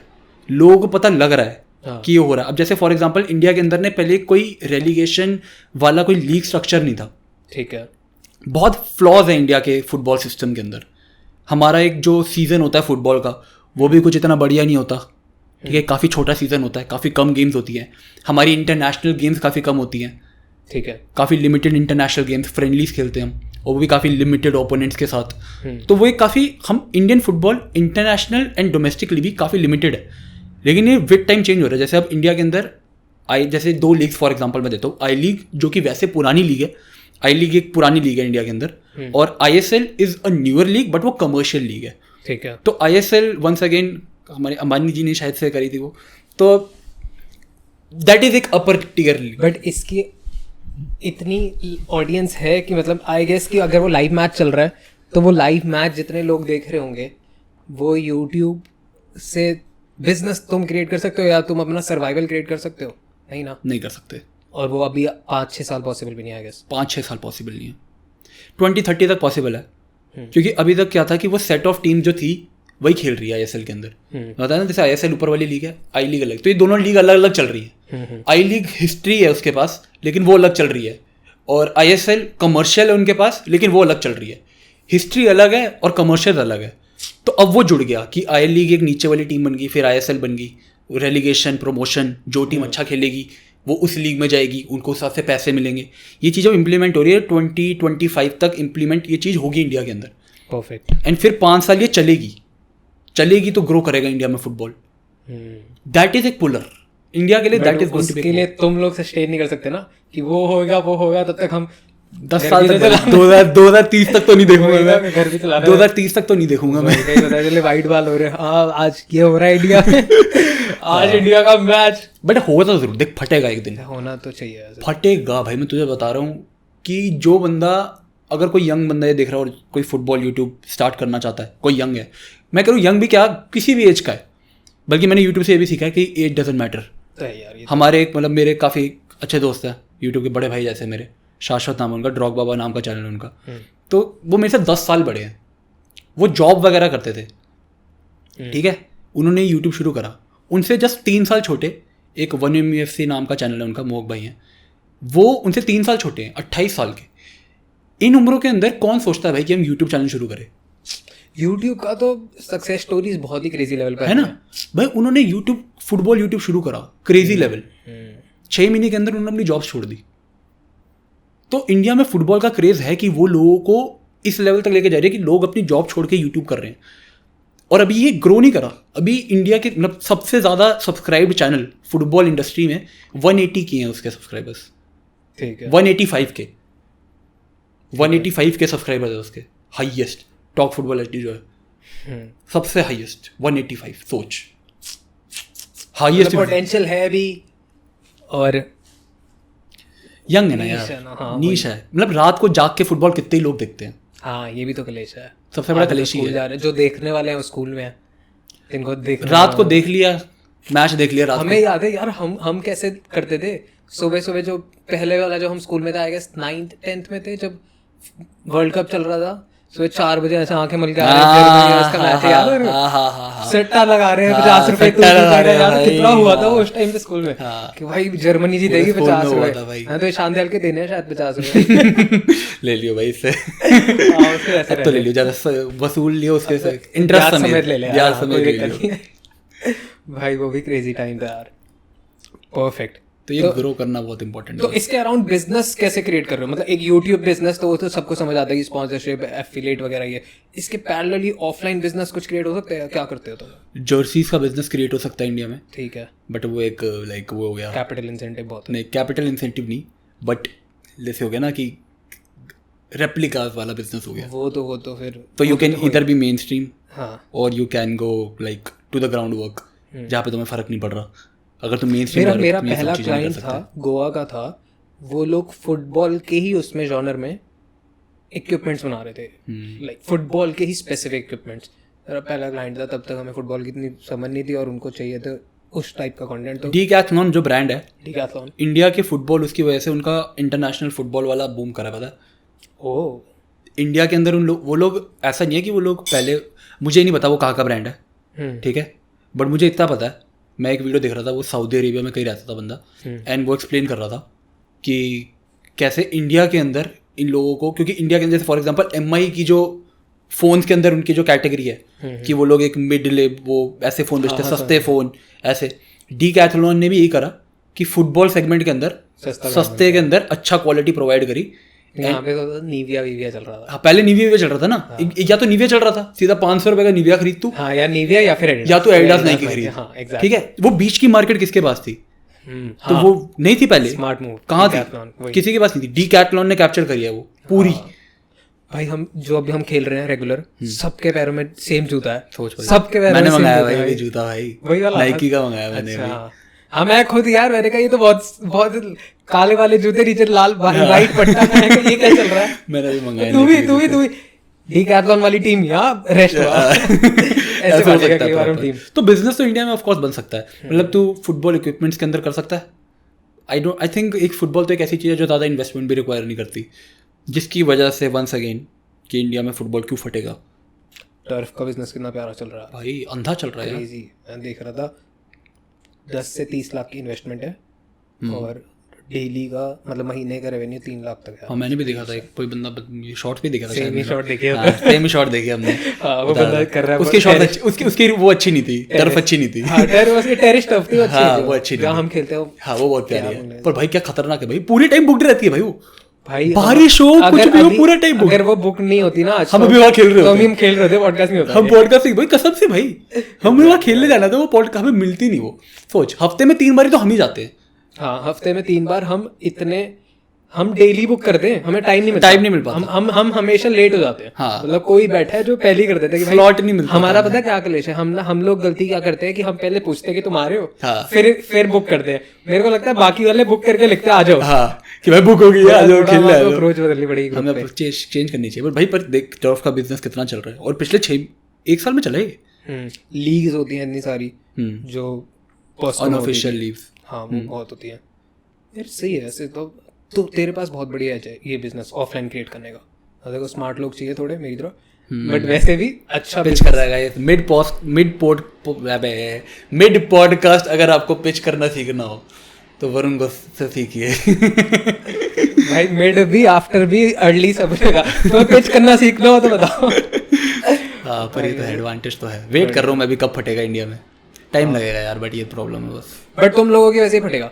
लोगों को पता लग रहा है हाँ, कि ये हो रहा है। अब जैसे फॉर एग्जांपल इंडिया के अंदर ने पहले कोई रेलीगेशन वाला कोई लीग स्ट्रक्चर नहीं था, ठीक है, बहुत फ्लॉज है इंडिया के फुटबॉल सिस्टम के अंदर। हमारा एक जो सीज़न होता है फुटबॉल का वो भी कुछ इतना बढ़िया नहीं होता, ठीक है, काफ़ी छोटा सीज़न होता है, काफ़ी कम गेम्स होती हैं, हमारी इंटरनेशनल गेम्स काफ़ी कम होती हैं, ठीक है, काफ़ी लिमिटेड इंटरनेशनल गेम्स, फ्रेंडलीज खेलते हैं हम, और वो भी काफ़ी लिमिटेड ओपोनेंट्स के साथ। तो वो एक काफ़ी, हम Indian football international and domestically भी काफ़ी लिमिटेड है, लेकिन ये विद टाइम चेंज हो रहा है। जैसे अब इंडिया के अंदर जैसे 2 लीग्स फॉर एग्जांपल मैं देता हूँ, आई लीग जो कि वैसे पुरानी लीग है, आई लीग एक पुरानी लीग है इंडिया के अंदर, और ISL is a newer league but वो कमर्शियल लीग है, ठीक है। तो ISL वंस अगेन हमारे अंबानी जी ने शायद से करी थी वो, तो दैट इज़ एक अपर टियर लीग। बट इसकी इतनी ऑडियंस है कि मतलब आई गेस कि अगर वो लाइव मैच चल रहा है तो वो लाइव मैच जितने लोग देख रहे होंगे वो यूट्यूब से बिजनेस तुम क्रिएट कर सकते हो या तुम अपना सर्वाइवल क्रिएट कर सकते हो, नहीं ना? नहीं कर सकते। और वो अभी 5-6 साल पॉसिबल भी नहीं है, आई गेस 5-6 साल पॉसिबल नहीं है, 2030 तक पॉसिबल है। क्योंकि अभी तक क्या था कि वो सेट ऑफ टीम जो थी वही खेल रही है ISL के अंदर। बताया ना, जैसे ISL ऊपर वाली लीग है, आई लीग अलग, तो ये दोनों लीग अलग अलग चल रही है। आई लीग हिस्ट्री है उसके पास लेकिन वो अलग चल रही है, और ISL कमर्शियल है उनके पास लेकिन वो अलग चल रही है। हिस्ट्री अलग है और कमर्शियल अलग है। तो अब वो जुड़ गया कि आई लीग एक नीचे वाली टीम बन गई, फिर ISL बन गई, रेलीगेशन प्रमोशन, जो टीम अच्छा खेलेगी वो उस लीग में जाएगी, उनको हिसाब से पैसे मिलेंगे। ये चीज़ अब इम्प्लीमेंट हो रही है, 2025 तक इम्प्लीमेंट ये चीज़ होगी इंडिया के अंदर। परफेक्ट। एंड फिर 5 साल ये चलेगी तो ग्रो करेगा इंडिया में फुटबॉल। दैट इज एक पुलर इंडिया के लिए, that is going to be. उसके लिए तुम लोग सस्टेन नहीं कर सकते ना कि वो होगा तब तक हम 10 साल तक 2030 तक तो नहीं देखूंगा मैं, घर भी चला 2030 तक तो नहीं देखूंगा मैं। पता चले वाइट बॉल हो रहे हैं, हाँ आज ये हो रहा है इंडिया में आज इंडिया का मैच। बट होगा तो जरूर, देख फटेगा एक दिन, होना तो चाहिए ऐसे। फटेगा भाई। मैं तुझे बता रहा हूँ कि जो बंदा, अगर कोई यंग बंदा ये देख रहा है और कोई फुटबॉल यूट्यूब स्टार्ट करना चाहता है, कोई यंग है, मैं कह रहा हूँ यंग भी क्या, किसी भी एज का है, बल्कि मैंने यूट्यूब से ये भी सीखा है कि एज डजंट मैटर। तो यार ये हमारे एक मतलब मेरे काफ़ी अच्छे दोस्त हैं यूट्यूब के, बड़े भाई जैसे मेरे, शाश्वत नाम है उनका, ड्रॉग बाबा नाम का चैनल है उनका। तो वो मेरे से 10 साल बड़े हैं, वो जॉब वगैरह करते थे, ठीक है, उन्होंने यूट्यूब शुरू करा। उनसे जस्ट 3 साल छोटे एक 1MUFC नाम का चैनल है उनका, मोहक भाई हैं, वो उनसे 3 साल छोटे हैं, 28 साल के। इन उम्रों के अंदर कौन सोचता है भाई कि हम यूट्यूब चैनल शुरू करें? यूट्यूब का तो सक्सेस स्टोरीज बहुत ही क्रेजी लेवल पर है ना भाई। उन्होंने फुटबॉल यूट्यूब शुरू करा क्रेजी लेवल, 6 महीने के अंदर उन्होंने अपनी जॉब छोड़ दी। तो इंडिया में फुटबॉल का क्रेज है कि वो लोगों को इस लेवल तक लेके जा रही है कि लोग अपनी जॉब छोड़ के यूट्यूब कर रहे हैं। और अभी ये ग्रो नहीं करा, अभी इंडिया के मतलब सबसे ज़्यादा सब्सक्राइब्ड चैनल फुटबॉल इंडस्ट्री में 180 के हैं उसके सब्सक्राइबर्स, ठीक है, 185 के सब्सक्राइबर्स है उसके, हाईएस्ट टॉप फुटबॉल एचडी जो है सबसे हाईएस्ट 185। सोच, हाईएस्ट पोटेंशियल है भी और यंग है ना यार, नीश है। मतलब रात को जाग के फुटबॉल कितने ही लोग देखते हैं। हाँ ये भी तो कलेश है, सबसे बड़ा कलेश ही है। जो देखने वाले हैं वो स्कूल में है, जिनको देख रात को देख लिया, मैच देख लिया रात हमें याद है यार, हम कैसे करते थे, सुबह सुबह जो पहले वाला जो हम स्कूल में था, आई गेस 9th 10th में थे, जब वर्ल्ड कप चल रहा था, सुबह 4 बजे ऐसे आंखें मल के आ रहे हैं, उसका मैच याद है, सट्टा लगा रहे हैं 50 रुपए, यार कितना हुआ था वो उस टाइम पे स्कूल में कि भाई जर्मनी जीतेगी 50 रुपए, हाँ तो शांति के देने हैं शायद 50 रुपए ले लियो भाई इससे, तो ले लियो, ज्यादा वसूल लियो उसके से, इंटरेस्ट समेत ले लियो भाई। वो भी क्रेजी टाइम था यार। परफेक्ट। तो ये ग्रो करना बहुत इंपॉर्टेंट है। तो इसके अराउंड बिजनेस कैसे क्रिएट कर रहे हो? मतलब एक यूट्यूब बिजनेस तो वो तो सबको समझ आता है कि स्पॉन्सरशिप, एफिलिएट वगैरह, ये इसके पैरेलली ऑफलाइन बिजनेस कुछ क्रिएट हो सकता है? क्या करते हो तुम? जर्सीज का बिजनेस क्रिएट हो सकता है इंडिया में, ठीक है, बट वो एक लाइक वो हो गया, कैपिटल इंसेंटिव बहुत है। नहीं कैपिटल इंसेंटिव नहीं, बट जैसे हो गया ना कि रेप्लिका वाला बिजनेस हो गया, वो तो फिर तो you can either be mainstream, हाँ, और you can go like to the ground work, जहाँ पे तुम्हें फर्क नहीं पड़ रहा। अगर तुम मेन स्ट्रीम, मेरा पहला क्लाइंट था गोवा का था, वो लोग फुटबॉल के ही उसमें जॉनर में इक्विपमेंट्स बना रहे थे, लाइक फुटबॉल के ही स्पेसिफिक इक्विपमेंट्स। मेरा पहला क्लाइंट था, तब तक हमें फुटबॉल की इतनी समझ नहीं थी और उनको चाहिए था उस टाइप का कंटेंट। तो डीकैथलॉन जो ब्रांड है, डीकैथलॉन इंडिया के फुटबॉल, उसकी वजह से उनका इंटरनेशनल फुटबॉल वाला बूम करा, पता है? ओह, इंडिया के अंदर वो लोग ऐसा नहीं है कि वो लोग पहले, मुझे नहीं पता वो कहाँ का ब्रांड है, ठीक है, बट मुझे इतना पता है, मैं एक वीडियो देख रहा था, वो सऊदी अरेबिया में कहीं रहता था बंदा, एंड वो एक्सप्लेन कर रहा था कि कैसे इंडिया के अंदर इन लोगों को, क्योंकि इंडिया के अंदर जैसे फॉर एग्जांपल MI की जो फ़ोन्स के अंदर उनकी जो कैटेगरी है कि वो लोग एक मिड लेवल वो ऐसे फ़ोन बेचते हैं, सस्ते फ़ोन ऐसे, डीकैथलॉन ने भी यही करा कि फुटबॉल सेगमेंट के अंदर सस्ते के अंदर अच्छा क्वालिटी प्रोवाइड करी। यहाँ पे तो निविया चल रहा था। हाँ, पहले निविया चल रहा था ना, या तो निविया चल रहा था सीधा 500 रुपए का निविया खरीद तू, हाँ, या निविया या फिर एडिडास, या तो एडिडास नहीं खरीद, हाँ, exactly. ठीक है। वो बीच की मार्केट किसके पास थी? तो हाँ, वो नहीं थी पहले, स्मार्ट मूव कहाँ थी? किसी के पास नहीं थी। डीकैथलॉन ने कैप्चर करी है वो पूरी। भाई हम जो अभी हम खेल रहे हैं रेगुलर, सबके पैरों में सेम जूता है, सोच सबके पैरों में मैंने सेम मंगाया जूता भाई है। जूता, भाई वही वाला नाइकी का मंगाया मैंने। अच्छा, हाँ मैं खुद यार, मैंने कहा ये तो बहुत बहुत काले वाले जूते, नीचे लाल वाइट पट्टा, मैंने कहा ये क्या चल रहा है। मैंने भी मंगाया। तू भी डीकैथलॉन वाली टीम या रेस्ट ऐसे हो बनेगा सकता कई बार है हम टीम। तो बिजनेस तो इंडिया में ऑफ कोर्स बन सकता है, मतलब तू फुटबॉल इक्विपमेंट्स के अंदर कर सकता है। आई थिंक एक फुटबॉल तो एक ऐसी चीज़ है जो ज़्यादा इन्वेस्टमेंट भी रिक्वायर नहीं करती, जिसकी वजह से वंस अगेन कि इंडिया में फुटबॉल क्यों फटेगा। टर्फ का बिजनेस कितना प्यारा चल रहा है भाई अंधा चल रहा है यार। क्रेजी। मैं देख रहा था 10 से 30 लाख की इन्वेस्टमेंट है और डेली का मतलब महीने का रेवेन्यू 3 लाख तक है। हाँ मैंने भी देखा था, एक कोई बंदा शॉर्ट भी देखा था, सेम ही शॉट देखे हाँ, सेम ही शॉट देखे हमने। हाँ, वो बंदा कर रहा है उसकी शॉट उसकी वो अच्छी नहीं थी, टर्फ अच्छी नहीं थी। हाँ टेरिस टर्फ थी, वो अच्छी हाँ थी, वो अच्छी नहीं जहाँ थी। हम खेलते हैं हाँ वो बहुत प्यारी है, पर भाई क्या खतरनाक है भाई, पूरी टाइम बुकड रहती है भाई वो। भाई बारिश हो कुछ भी हो पूरा टाइम बुक। अगर वो बुक नहीं होती ना आज हम अभी वहाँ खेल रहे तो होते, हम खेल रहे थे, पॉडकास्ट नहीं होता। हम पॉडकास्ट भाई कसम से भाई हमें वहाँ खेलने जाना था, वो पॉडकास्ट हमें मिलती नहीं वो। सोच हफ्ते में 3 बार तो हम ही जाते हैं। हाँ हफ्ते में 3 बार हम डेली बुक करते हैं, हमें टाइम नहीं मिल पाता। हम हमेशा लेट हो जाते हैं। हाँ। मतलब कोई बैठा है जो पहले ही कर देता है कि भाई स्लॉट नहीं मिलता। हमारा पता है क्या क्लेश है, हम लोग गलती क्या करते हैं कि हम पहले पूछते हैं कि तुम आ रहे हो, हाँ। फिर बुक करते हैं। मेरे को लगता है बाकी वाले बुक करके लिखते आ जाओ। हाँ कि भाई बुक हो गई आ जाओ खेलने आ जाओ। अप्रोच बदलनी पड़ेगी group हमें पे। चेंज करनी चाहिए। पर भाई पर देख टर्फ का बिजनेस कितना चल रहा है, और पिछले 1 साल में चला है। लीग्स होती हैं इतनी सारी जो अनऑफिशियल लीव्स। हाँ वो बहुत होती है यार। सही है ऐसे तो तेरे पास बहुत बढ़िया है ये बिजनेस ऑफलाइन क्रिएट करने का। देखो स्मार्ट लोग चाहिए थोड़े मेरी तरह, बट वैसे भी अच्छा पिच कर रहा है। मिड पॉडकास्ट अगर आपको पिच करना सीखना हो तो वरुण को से सीखिए। भाई मिड भी आफ्टर भी अर्ली सब रहेगा, तो पिच करना सीखना हो तो बताओ। हाँ पर ये तो एडवांटेज तो है। वेट कर रहा हूँ मैं भी कब फटेगा इंडिया में, टाइम लगेगा यार, बट ये प्रॉब्लम है बस। बट तुम लोगों की वैसे ही फटेगा,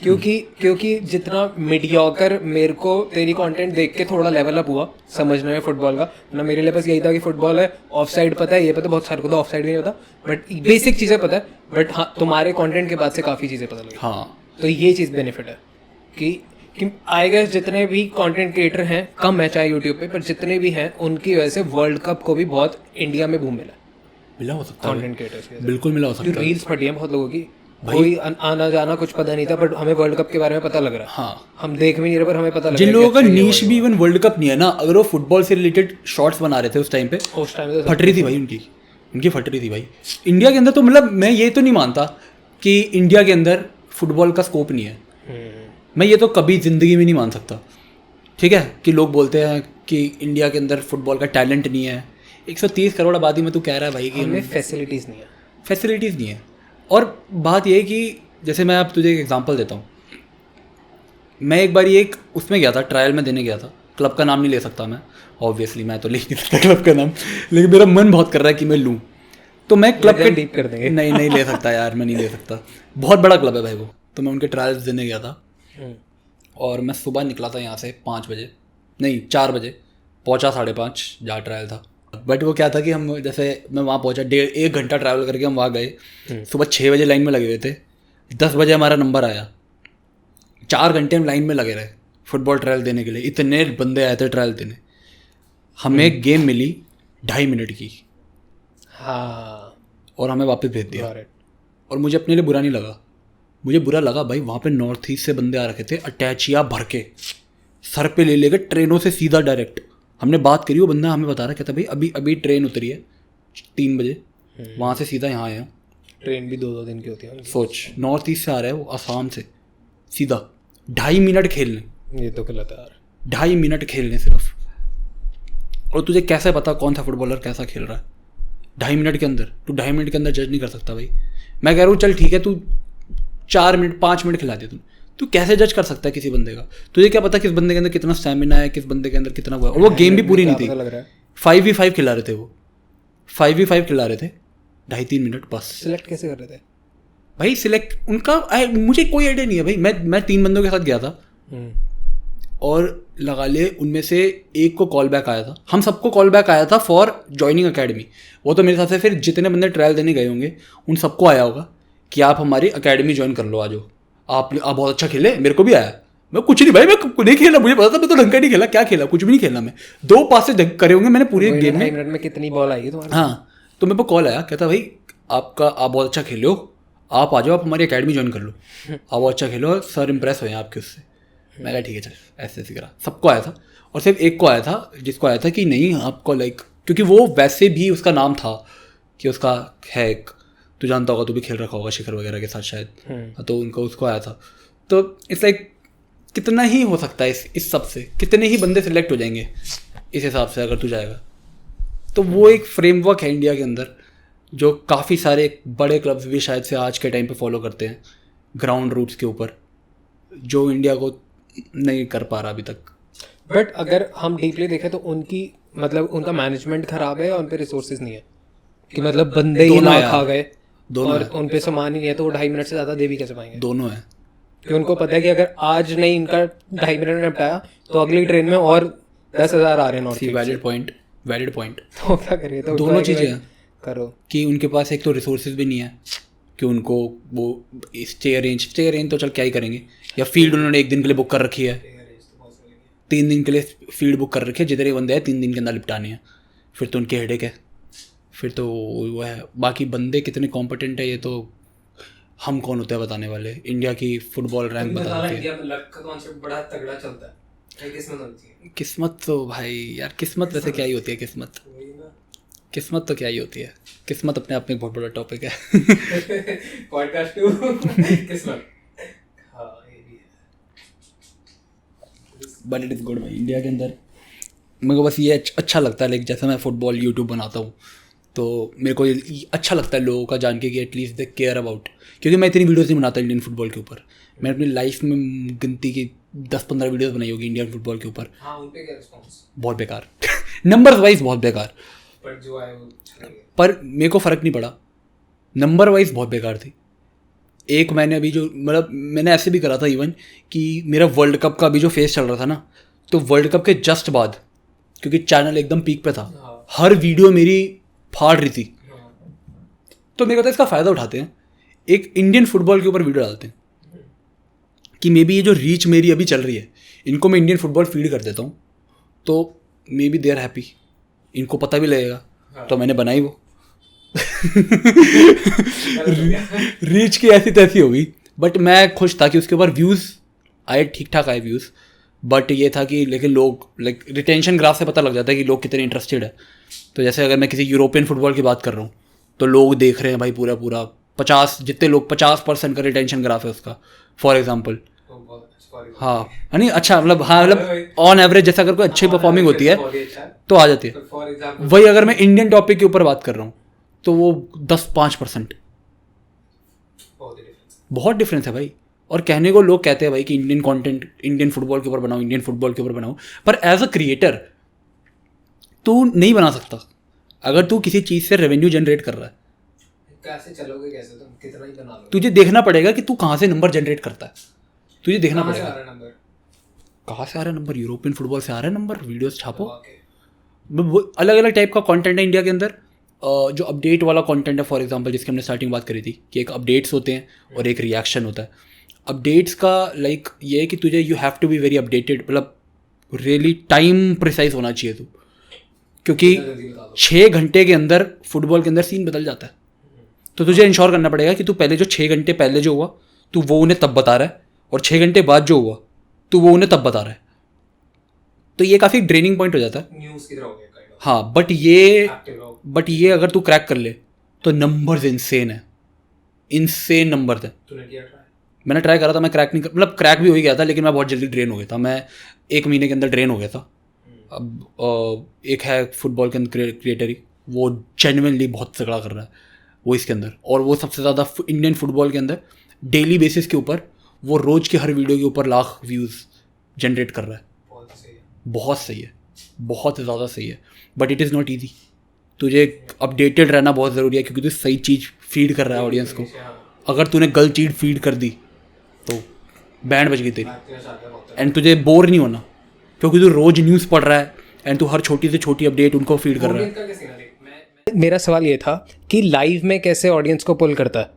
क्योंकि जितना मीडियोकर मेरे को तेरी कंटेंट देख के थोड़ा लेवल अप हुआ समझने में फुटबॉल का ना, मेरे लिए बस यही था कि फुटबॉल है, ऑफ साइड पता है, ये पता बहुत सारे को तो ऑफ साइड भी नहीं पता, बट बेसिक चीज़ें पता है। बट हाँ तुम्हारे कंटेंट के बाद से काफ़ी चीज़ें पता लगी। हाँ तो ये चीज़ बेनिफिट है कि आई गेस जितने भी कंटेंट क्रिएटर हैं कम है चाहे यूट्यूब पे, पर जितने भी हैं उनकी वजह से वर्ल्ड कप को भी बहुत इंडिया में बूम मिला हो सकता है, कंटेंट क्रिएटर्स के। बिल्कुल मिला हो सकता है। रील्स फटी हैं बहुत लोगों की, कोई आना जाना कुछ पता नहीं था, बट हमें वर्ल्ड कप के बारे में पता लग रहा है। हाँ हम देख भी नहीं रहे पर हमें पता लग जिन रहा है लोगों का कि अच्छा नीश भी इवन वर्ल्ड कप नहीं है ना, अगर वो फुटबॉल से रिलेटेड शॉर्ट्स बना रहे थे उस टाइम पे, उस टाइम तो फट रही थी भाई उनकी फट रही थी भाई। इंडिया के अंदर तो मतलब मैं ये तो नहीं मानता कि इंडिया के अंदर फुटबॉल का स्कोप नहीं है, मैं ये तो कभी ज़िंदगी में नहीं मान सकता। ठीक है कि लोग बोलते हैं कि इंडिया के अंदर फुटबॉल का टैलेंट नहीं है, 130 करोड़ आबादी में तू कह रहा है भाई कि हमें फैसिलिटीज़ नहीं है। फैसिलिटीज़ नहीं है। और बात ये है कि जैसे मैं अब तुझे एक एग्जांपल देता हूँ, मैं एक बार एक उसमें गया था, ट्रायल में देने गया था, क्लब का नाम नहीं ले सकता मैं ऑब्वियसली, मैं तो ले नहीं सकता क्लब का नाम, लेकिन मेरा मन बहुत कर रहा है कि मैं लूँ, तो मैं क्लब के डीप कर देंगे। नहीं ले सकता यार, मैं नहीं ले सकता, बहुत बड़ा क्लब है भाई वो। तो मैं उनके ट्रायल्स देने गया था और मैं सुबह निकला था यहाँ से 4 बजे, पहुँचा 5:30 जहाँ ट्रायल था। बट वो क्या था कि हम जैसे मैं वहाँ पहुँचा 1.5 घंटा ट्रैवल करके हम वहाँ गए, सुबह 6 बजे लाइन में लगे हुए थे, 10 बजे हमारा नंबर आया, 4 घंटे हम लाइन में लगे रहे फुटबॉल ट्रायल देने के लिए, इतने बंदे आए थे ट्रायल देने। हमें गेम मिली 2.5 मिनट की, हाँ, और हमें वापस भेज दिया। और मुझे अपने लिए बुरा नहीं लगा, मुझे बुरा लगा भाई वहाँ पे नॉर्थ ईस्ट से बंदे आ रखे थे, अटैचिया भर के सर पे ले लेकर ट्रेनों से सीधा डायरेक्ट। हमने बात करी, वो बंदा हमें बता रहा कहता भाई अभी ट्रेन उतरी है 3 बजे, वहाँ से सीधा यहाँ आया। ट्रेन भी 2-2 दिन की होती है। सोच नॉर्थ ईस्ट से आ रहा है वो, आसाम से, सीधा 2.5 मिनट खेलने, ये तो गलत है यार, 2.5 मिनट खेलने सिर्फ। और तुझे कैसे पता कौन सा फुटबॉलर कैसा खेल रहा है 2.5 मिनट के अंदर? तू 2.5 मिनट के अंदर जज नहीं कर सकता भाई। मैं कह रहा हूँ चल ठीक है तू 4 मिनट 5 मिनट खिला दे, तू कैसे जज कर सकता है किसी बंदे का? तुझे क्या पता किस बंदे के अंदर कितना स्टैमिना है, किस बंदे के अंदर कितना हुआ है। और वो गेम भी पूरी नहीं थी, 5v5 खिला रहे थे वो, 5v5 खिला रहे थे 2.5-3 मिनट बस। सिलेक्ट कैसे कर रहे थे भाई? सिलेक्ट उनका मुझे कोई आइडिया नहीं है भाई। मैं 3 बंदों के साथ गया था और लगा ले उनमें से एक को कॉल बैक आया था, हम सबको कॉल बैक आया था फॉर ज्वाइनिंग अकेडमी। वो तो मेरे साथ से फिर जितने बंदे ट्रायल देने गए होंगे उन सबको आया होगा कि आप हमारी अकेडमी ज्वाइन कर लो, आ जाओ आप बहुत अच्छा खेले। मेरे को भी आया, मैं कुछ नहीं भाई, मैं नहीं खेला, मुझे पता था, मैं तो ढंग का नहीं खेला। क्या खेला? कुछ भी नहीं खेला मैं, 2 पास से करे होंगे मैंने पूरे गेम में। मिनट में कितनी बॉल आई है तुम्हारी? हाँ, तो मेरे को कॉल आया, कहता भाई आप बहुत अच्छा खेले हो, आप आ जाओ, आप हमारी अकेडमी ज्वाइन कर लो, आप वो अच्छा खेलो, सर इंप्रेस हुए हैं आपके उससे। मैं कहा ठीक है चल, ऐसे ऐसे करा। सबको आया था, और सिर्फ एक को आया था, जिसको आया था कि नहीं आपको लाइक, क्योंकि वो वैसे भी उसका नाम था कि उसका है एक, तू जानता होगा, तू भी खेल रखा होगा शिखर वगैरह के साथ शायद, तो उनको उसको आया था। तो इट्स लाइक कितना ही हो सकता है इस सब से, कितने ही बंदे सिलेक्ट हो जाएंगे इस हिसाब से अगर तू जाएगा। तो वो एक फ्रेमवर्क है इंडिया के अंदर जो काफ़ी सारे बड़े क्लब्स भी शायद से आज के टाइम पे फॉलो करते हैं ग्राउंड रूट्स के ऊपर, जो इंडिया को नहीं कर पा रहा अभी तक। बट अगर हम डीपली देखें तो उनकी मतलब उनका मैनेजमेंट खराब है, और उन पे रिसोर्सेज नहीं है कि मतलब बंदे ही ना खा गए और उन पे सामान ही नहीं है, तो वो 2.5 मिनट से ज़्यादा दे भी कैसे पाएंगे? दोनों है कि उनको पता है कि अगर आज नहीं इनका 2.5 मिनट में निपटाया तो अगली ट्रेन में और 10,000 आ रहे हैं नॉर्थ। Valid point. तो क्या करिए, तो दोनों चीज़ें हैं करो कि उनके पास एक तो रिसोर्सेज भी नहीं है कि उनको वो स्टे अरेंज तो चल क्या ही करेंगे, या फील्ड उन्होंने 1 दिन के लिए बुक कर रखी है, 3 दिन के लिए फील्ड बुक कर रखी है, जितने बंदे हैं 3 दिन के अंदर निपटाने हैं, फिर तो उनके हेडेक है, फिर तो वो है। बाकी बंदे कितने कॉम्पिटेंट है ये तो हम कौन होते हैं बताने वाले, इंडिया की फुटबॉल रैंक बताते हैं। लक का कॉन्सेप्ट बड़ा तगड़ा चलता है, किस्मत होती है। किस्मत तो भाई यार, किस्मत वैसे क्या ही होती है, किस्मत तो क्या ही होती है, किस्मत अपने आप में एक बहुत बड़ा टॉपिक है। पॉडकास्ट किस्मत, हाँ ये भी है। बट इट इज़ गुड भाई, इंडिया के अंदर मेरे को बस ये अच्छा लगता है, लाइक जैसे मैं फुटबॉल यूट्यूब बनाता हूँ तो मेरे को ये अच्छा लगता है लोगों का जान के कि एटलीस्ट दे केयर अबाउट, क्योंकि मैं इतनी वीडियोस नहीं बनाता इंडियन फुटबॉल के ऊपर। मैंने अपनी लाइफ में गिनती की 10-15 वीडियोस बनाई होगी इंडियन फुटबॉल के ऊपर। हाँ, उन पे क्या रिस्पॉन्स? बहुत बेकार नंबर वाइज बहुत बेकार, पर जो आए वो अच्छा लगे। पर मेरे को फ़र्क नहीं पड़ा, नंबर वाइज बहुत बेकार थी। एक मैंने अभी जो मतलब मैंने ऐसे भी करा था इवन कि मेरा वर्ल्ड कप का अभी जो फेस चल रहा था ना, तो वर्ल्ड कप के जस्ट बाद, क्योंकि चैनल एकदम पीक पे था, हर वीडियो मेरी फाड़ रही थी, तो मेरे को तो इसका फ़ायदा उठाते हैं, एक इंडियन फुटबॉल के ऊपर वीडियो डालते हैं कि मे बी ये जो रीच मेरी अभी चल रही है इनको मैं इंडियन फुटबॉल फीड कर देता हूँ, तो maybe they are happy, इनको पता भी लगेगा। तो मैंने बनाई वो रीच की ऐसी तैसी होगी, बट मैं खुश था कि उसके ऊपर व्यूज़ आए, ठीक ठाक आए व्यूज़, बट ये था कि लेकिन लोग लाइक रिटेंशन ग्राफ से पता लग जाता है कि लोग कितने इंटरेस्टेड है। तो जैसे अगर मैं किसी यूरोपियन फुटबॉल की बात कर रहा हूँ तो लोग देख रहे हैं भाई पूरा 50, जितने लोग 50% का रिटेंशन ग्राफ है उसका, फॉर एग्जाम्पल। हाँ नहीं अच्छा, मतलब ऑन एवरेज जैसा अगर कोई अच्छी परफॉर्मिंग होती है तो आ जाती है। वही अगर मैं इंडियन टॉपिक के ऊपर बात कर रहा हूँ तो वो 10-5%, बहुत डिफरेंस है भाई। और कहने को लोग कहते हैं भाई कि इंडियन कंटेंट इंडियन फुटबॉल के ऊपर बनाओ, इंडियन फुटबॉल के ऊपर बनाओ, पर एज अ क्रिएटर तू नहीं बना सकता अगर तू किसी चीज़ से रेवेन्यू जनरेट कर रहा है। कैसे चलोगे, कैसे तुम कितना ही बना लो, तुझे देखना पड़ेगा कि तू कहाँ से नंबर जनरेट करता है, तुझे देखना पड़ेगा कहाँ से आ रहा है नंबर। यूरोपियन फुटबॉल से आ रहा है नंबर, वीडियोस छापो। अलग अलग टाइप का कंटेंट है इंडिया के अंदर। जो अपडेट वाला कंटेंट है फॉर एग्जांपल, जिसकी हमने स्टार्टिंग बात करी थी कि एक अपडेट्स होते हैं और एक रिएक्शन होता है। अपडेट्स का लाइक ये है कि तुझे you have to be very updated, मतलब रियली टाइम प्रिसाइज होना चाहिए तू, क्योंकि 6 घंटे के अंदर फुटबॉल के अंदर सीन बदल जाता है। तो तुझे इंश्योर करना पड़ेगा कि तू पहले जो 6 घंटे पहले जो हुआ तू वो उन्हें तब बता रहा है, और 6 घंटे बाद जो हुआ तू वो उन्हें तब बता रहा है। तो ये काफ़ी ड्रेनिंग पॉइंट हो जाता है, न्यूज़ की तरह हो गया। हाँ, बट ये अगर तू क्रैक कर ले तो नंबर्स इंसेन है, इंसेन नंबर थे। तूने किया ट्राई? मैंने ट्राई करा था, मैं क्रैक नहीं मतलब क्रैक भी हो ही गया था, लेकिन मैं बहुत जल्दी ड्रेन हो गया था। मैं 1 महीने के अंदर ड्रेन हो गया था। अब एक है फुटबॉल के अंदर क्रिएटर ही, वो जेन्युइनली बहुत तगड़ा कर रहा है वो इसके अंदर, और वो सबसे ज़्यादा इंडियन फुटबॉल के अंदर डेली बेसिस के ऊपर वो रोज़ के हर वीडियो के ऊपर लाख व्यूज़ जनरेट कर रहा है। बहुत सही है, बहुत ज़्यादा सही है, but it is not easy. तुझे अपडेटेड रहना बहुत ज़रूरी है, क्योंकि तू सही चीज़ फीड कर रहा है ऑडियंस को। अगर तूने गलत चीज़ फीड कर दी तो बैंड बज गई तेरी। एंड तुझे बोर नहीं होना, क्योंकि तू रोज़ न्यूज़ पढ़ रहा है एंड तू हर छोटी से छोटी अपडेट उनको फीड कर रहा है। मेरा सवाल ये था कि लाइव में कैसे ऑडियंस को पुल करता है,